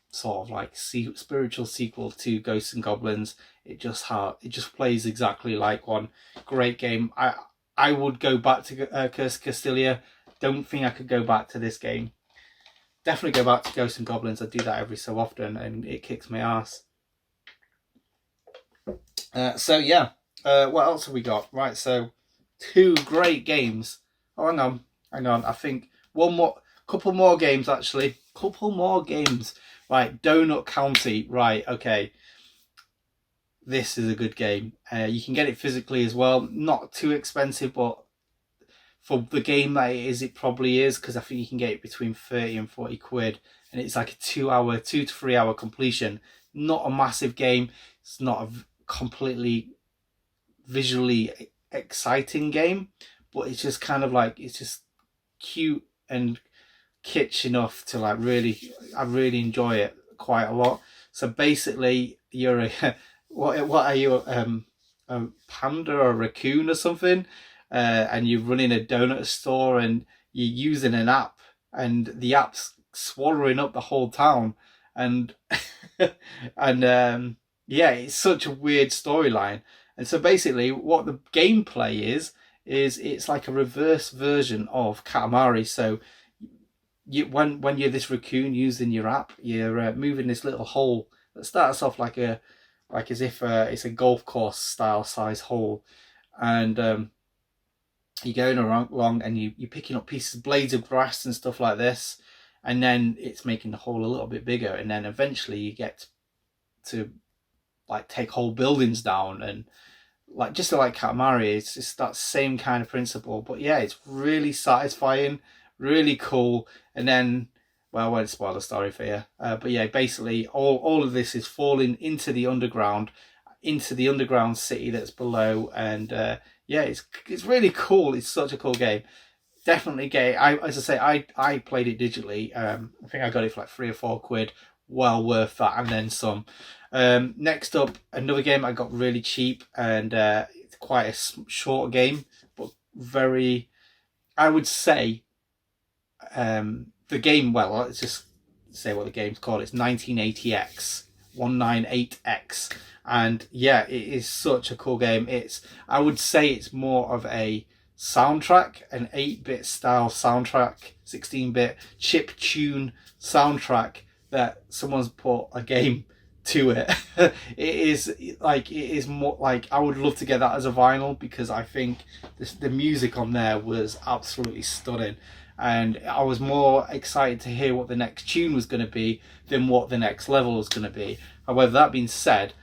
sort of like spiritual sequel to Ghosts and Goblins. It just plays exactly like one. Great game. I would go back to Curse Castilia. Don't think I could go back to this game. Definitely go back to Ghosts and Goblins. I do that every so often, and it kicks my ass. So yeah, what else have we got? Right, so 2 great games. Oh, hang on. I think couple more games actually. Couple more games. Right, Donut County. Right, okay. This is a good game. You can get it physically as well. Not too expensive, but for the game that it is, it probably is, because I think you can get it between 30 and 40 quid, and it's like a 2 to 3 hour completion. Not a massive game. It's not a completely visually exciting game, but it's just kind of like, it's just cute and kitsch enough to like I really enjoy it quite a lot. So basically, you're a what are you, a panda or a raccoon or something, and you're running a donut store, and you're using an app, and the app's swallowing up the whole town, and and yeah, it's such a weird storyline. And so basically what the gameplay is it's like a reverse version of Katamari. So when you're this raccoon using your app, you're moving this little hole that starts off like as if it's a golf course style size hole, and you're going along and you're picking up blades of grass and stuff like this, and then it's making the hole a little bit bigger, and then eventually you get to like take whole buildings down, and like just like Katamari, it's just that same kind of principle. But yeah, it's really satisfying, really cool. And then, well, I won't spoil the story for you, but yeah, basically all of this is falling into the underground city that's below, and yeah, it's really cool. It's such a cool game. Definitely get it. As I say, I played it digitally. I think I got it for like 3 or 4 quid. Well worth that and then some. Next up, another game I got really cheap, and it's quite a short game, but very, I would say, the game, well, let's just say what the game's called. It's 1980X, 198X. And yeah, it is such a cool game. I would say it's more of a soundtrack, an 8-bit style soundtrack, 16-bit chip tune soundtrack that someone's put a game to it. It is more like, I would love to get that as a vinyl, because I think the music on there was absolutely stunning. And I was more excited to hear what the next tune was going to be than what the next level was going to be. However, that being said,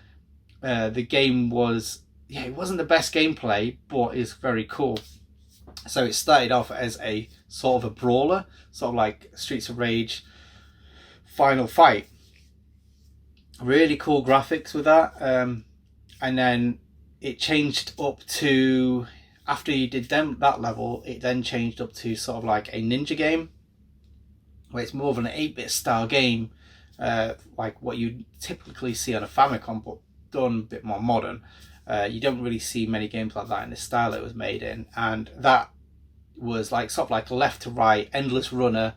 the game was, it wasn't the best gameplay, but it's very cool. So it started off as a sort of a brawler, sort of like Streets of Rage Final Fight. Really cool graphics with that. And then it changed up to, after you did that level, it then changed up to sort of like a ninja game, where it's more of an 8-bit style game, like what you typically see on a Famicom, but done a bit more modern. You don't really see many games like that in the style it was made in, and that was like sort of like a left to right endless runner,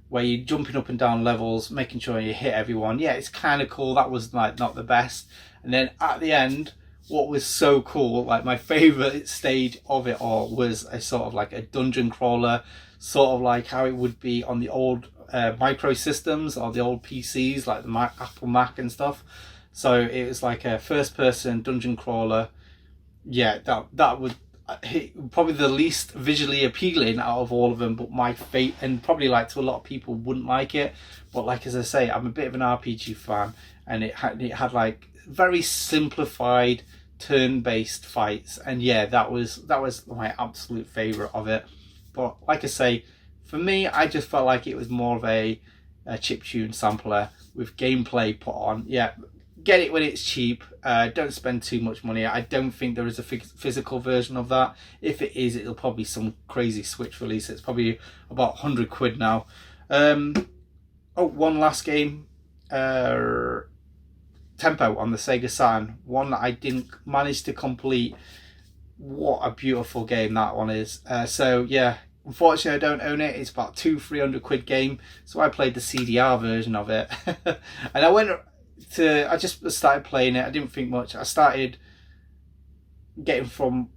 where you're jumping up and down levels, making sure you hit everyone. Yeah, it's kind of cool. That was like not the best. And then at the end, what was so cool, like my favorite stage of it all, was a sort of like a dungeon crawler, sort of like how it would be on the old micro systems or the old PCs, like the Apple Mac and stuff. So it was like a first person dungeon crawler. Yeah, that would probably the least visually appealing out of all of them, but my fate, and probably like to a lot of people wouldn't like it, but like, as I say, I'm a bit of an RPG fan, and it had like very simplified turn-based fights, and yeah, that was my absolute favorite of it. But like I say, for me, I just felt like it was more of a chiptune sampler with gameplay put on. Yeah, get it when it's cheap. Don't spend too much money. I don't think there is a physical version of that. If it is, it'll probably be some crazy Switch release. It's probably about £100 now. One last game. Tempo on the Sega Saturn. One that I didn't manage to complete. What a beautiful game that one is. So yeah, unfortunately I don't own it. It's about £200-300 game. So I played the CDR version of it. And I just started playing it. I didn't think much. I started getting from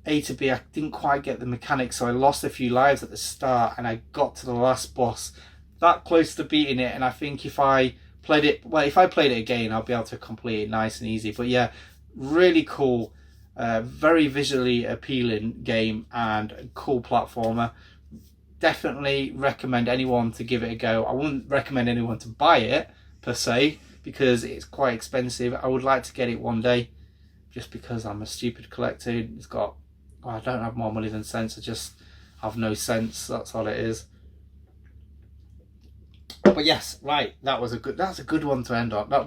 A to B. I didn't quite get the mechanics, so I lost a few lives at the start, and I got to the last boss that close to beating it. And I think if I played it again, I'll be able to complete it nice and easy. But yeah, really cool, very visually appealing game, and a cool platformer. Definitely recommend anyone to give it a go. I wouldn't recommend anyone to buy it per se, because it's quite expensive. I would like to get it one day, just because I'm a stupid collector. I don't have more money than sense. I just have no sense. That's all it is. But yes, right. That's a good one to end on. That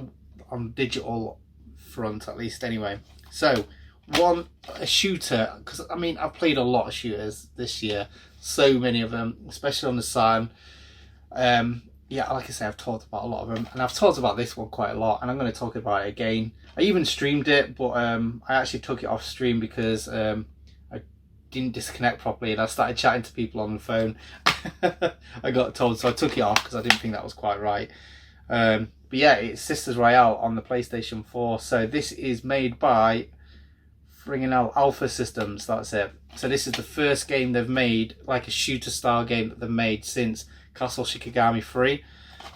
on digital front, at least. Anyway, so a shooter, because I mean I've played a lot of shooters this year. So many of them, especially on the Saturn. Yeah, like I say, I've talked about a lot of them, and I've talked about this one quite a lot, and I'm going to talk about it again. I even streamed it, but I actually took it off stream because I didn't disconnect properly, and I started chatting to people on the phone. I got told, so I took it off because I didn't think that was quite right. But yeah, it's Sisters Royale on the PlayStation 4. So this is made by Alpha Systems. That's it. So this is the first game they've made, like a shooter style game that they've made since Castle Shikigami 3.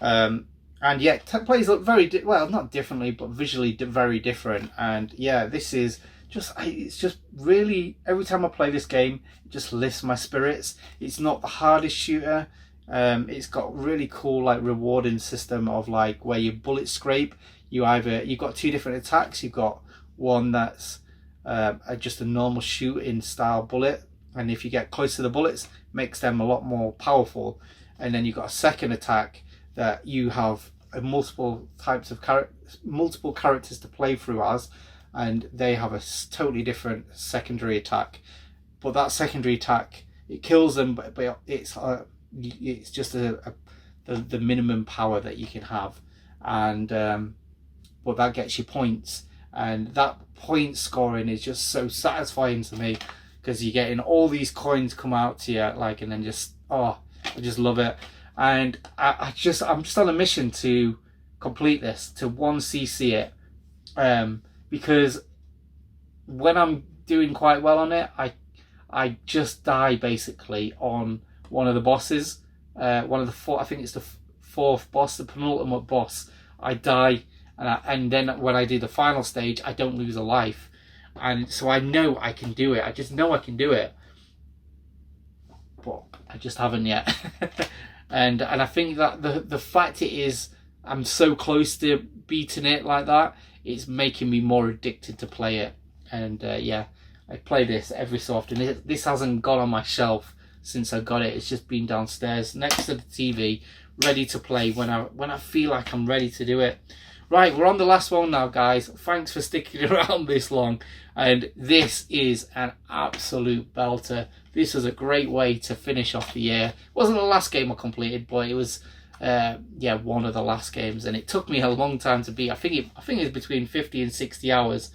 And yeah, plays look very not differently, but visually very different. And yeah, this is it's just really, every time I play this game, it just lifts my spirits. It's not the hardest shooter. It's got really cool like rewarding system of like where you bullet scrape. You've got two different attacks. You've got one that's just a normal shooting style bullet, and if you get close to the bullets, makes them a lot more powerful. And then you've got a second attack that you have multiple characters to play through as, and they have a totally different secondary attack. But that secondary attack, it kills them, but it's just the minimum power that you can have, and but that gets you points, and that point scoring is just so satisfying to me, because you're getting all these coins come out to you, like, and then just, oh, I just love it. And I'm just on a mission to complete this, to 1cc it, because when I'm doing quite well on it, I just die basically on one of the bosses, one of the four, I think it's the fourth boss, the penultimate boss. I die, and then when I do the final stage, I don't lose a life, and so I know I can do it. I just know I can do it, but I just haven't yet. and I think that the fact it is, I'm so close to beating it like that, it's making me more addicted to play it. And yeah, I play this every so often. This hasn't gone on my shelf since I got it. It's just been downstairs next to the TV, ready to play when I feel like I'm ready to do it. Right, we're on the last one now, guys. Thanks for sticking around this long. And this is an absolute belter. This was a great way to finish off the year. It wasn't the last game I completed, but it was yeah, one of the last games, and it took me a long time to beat. I think it's between 50 and 60 hours,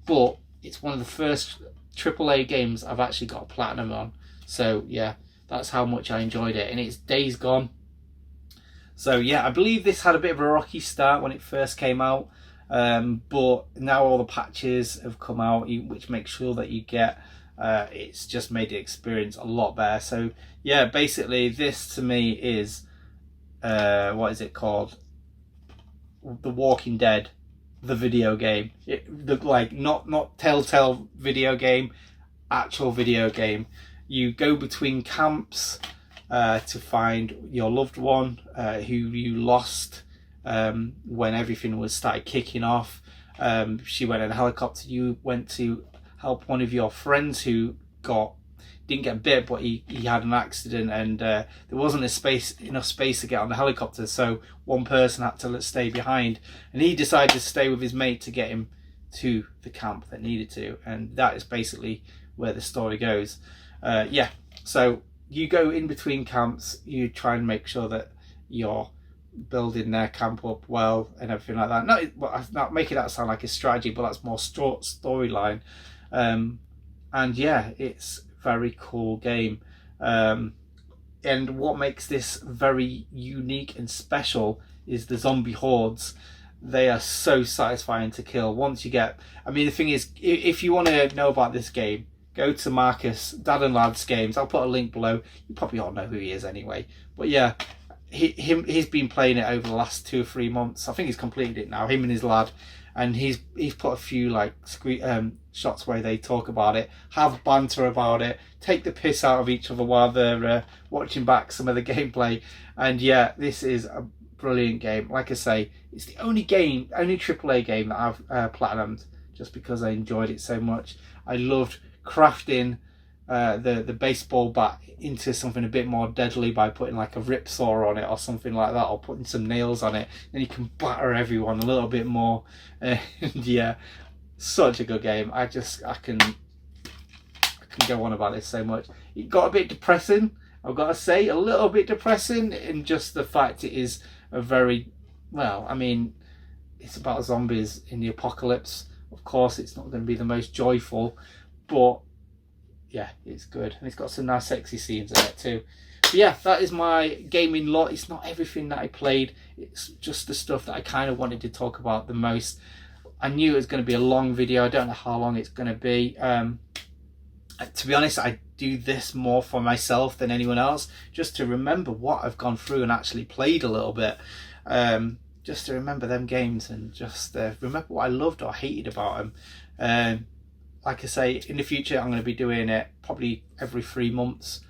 but it's one of the first AAA games I've actually got a platinum on. So yeah, that's how much I enjoyed it, and it's Days Gone. So yeah, I believe this had a bit of a rocky start when it first came out, but now all the patches have come out, which makes sure that you get, it's just made the experience a lot better. So yeah, basically this to me is, what is it called? The Walking Dead, the video game. Like not Telltale video game, actual video game. You go between camps to find your loved one who you lost when everything was started kicking off. She went in a helicopter. You went to help one of your friends who didn't get bit, but he had an accident, and there wasn't enough space to get on the helicopter, so one person had to stay behind, and he decided to stay with his mate to get him to the camp that needed to, and that is basically where the story goes. Yeah, so you go in between camps, you try and make sure that you're building their camp up well and everything like that. Not making that sound like a strategy, but that's more storyline. And yeah, it's very cool game. And what makes this very unique and special is the zombie hordes. They are so satisfying to kill once you get, I mean, the thing is, if you want to know about this game, go to Marcus Dad and Lads Games. I'll put a link below. You probably all know who he is anyway, but yeah, he's been playing it over the last 2 or 3 months. I think he's completed it now, him and his lad, and he's put a few like shots where they talk about it, have banter about it, take the piss out of each other while they're watching back some of the gameplay. And yeah, this is a brilliant game. Like I say, it's the only AAA game that I've platinumed, just because I enjoyed it so much. I loved crafting the baseball bat into something a bit more deadly by putting like a rip saw on it or something like that, or putting some nails on it, and you can batter everyone a little bit more. And yeah, such a good game. I can go on about this so much. It got a bit depressing, I've got to say, a little bit depressing, in just the fact it is a very, well, I mean, it's about zombies in the apocalypse. Of course, it's not going to be the most joyful, but yeah, it's good, and it's got some nice sexy scenes in it too. But yeah, that is my gaming lot. It's not everything that I played, it's just the stuff that I kind of wanted to talk about the most. I knew it was going to be a long video. I don't know how long it's going to be. To be honest, I do this more for myself than anyone else, just to remember what I've gone through and actually played a little bit, just to remember them games, and just remember what I loved or hated about them. Like I say, in the future I'm going to be doing it probably every 3 months,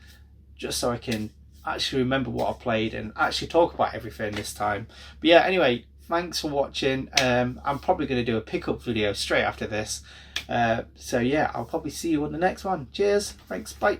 just so I can actually remember what I played and actually talk about everything this time. But yeah, anyway, thanks for watching. I'm probably going to do a pickup video straight after this. So yeah, I'll probably see you on the next one. Cheers, thanks, bye.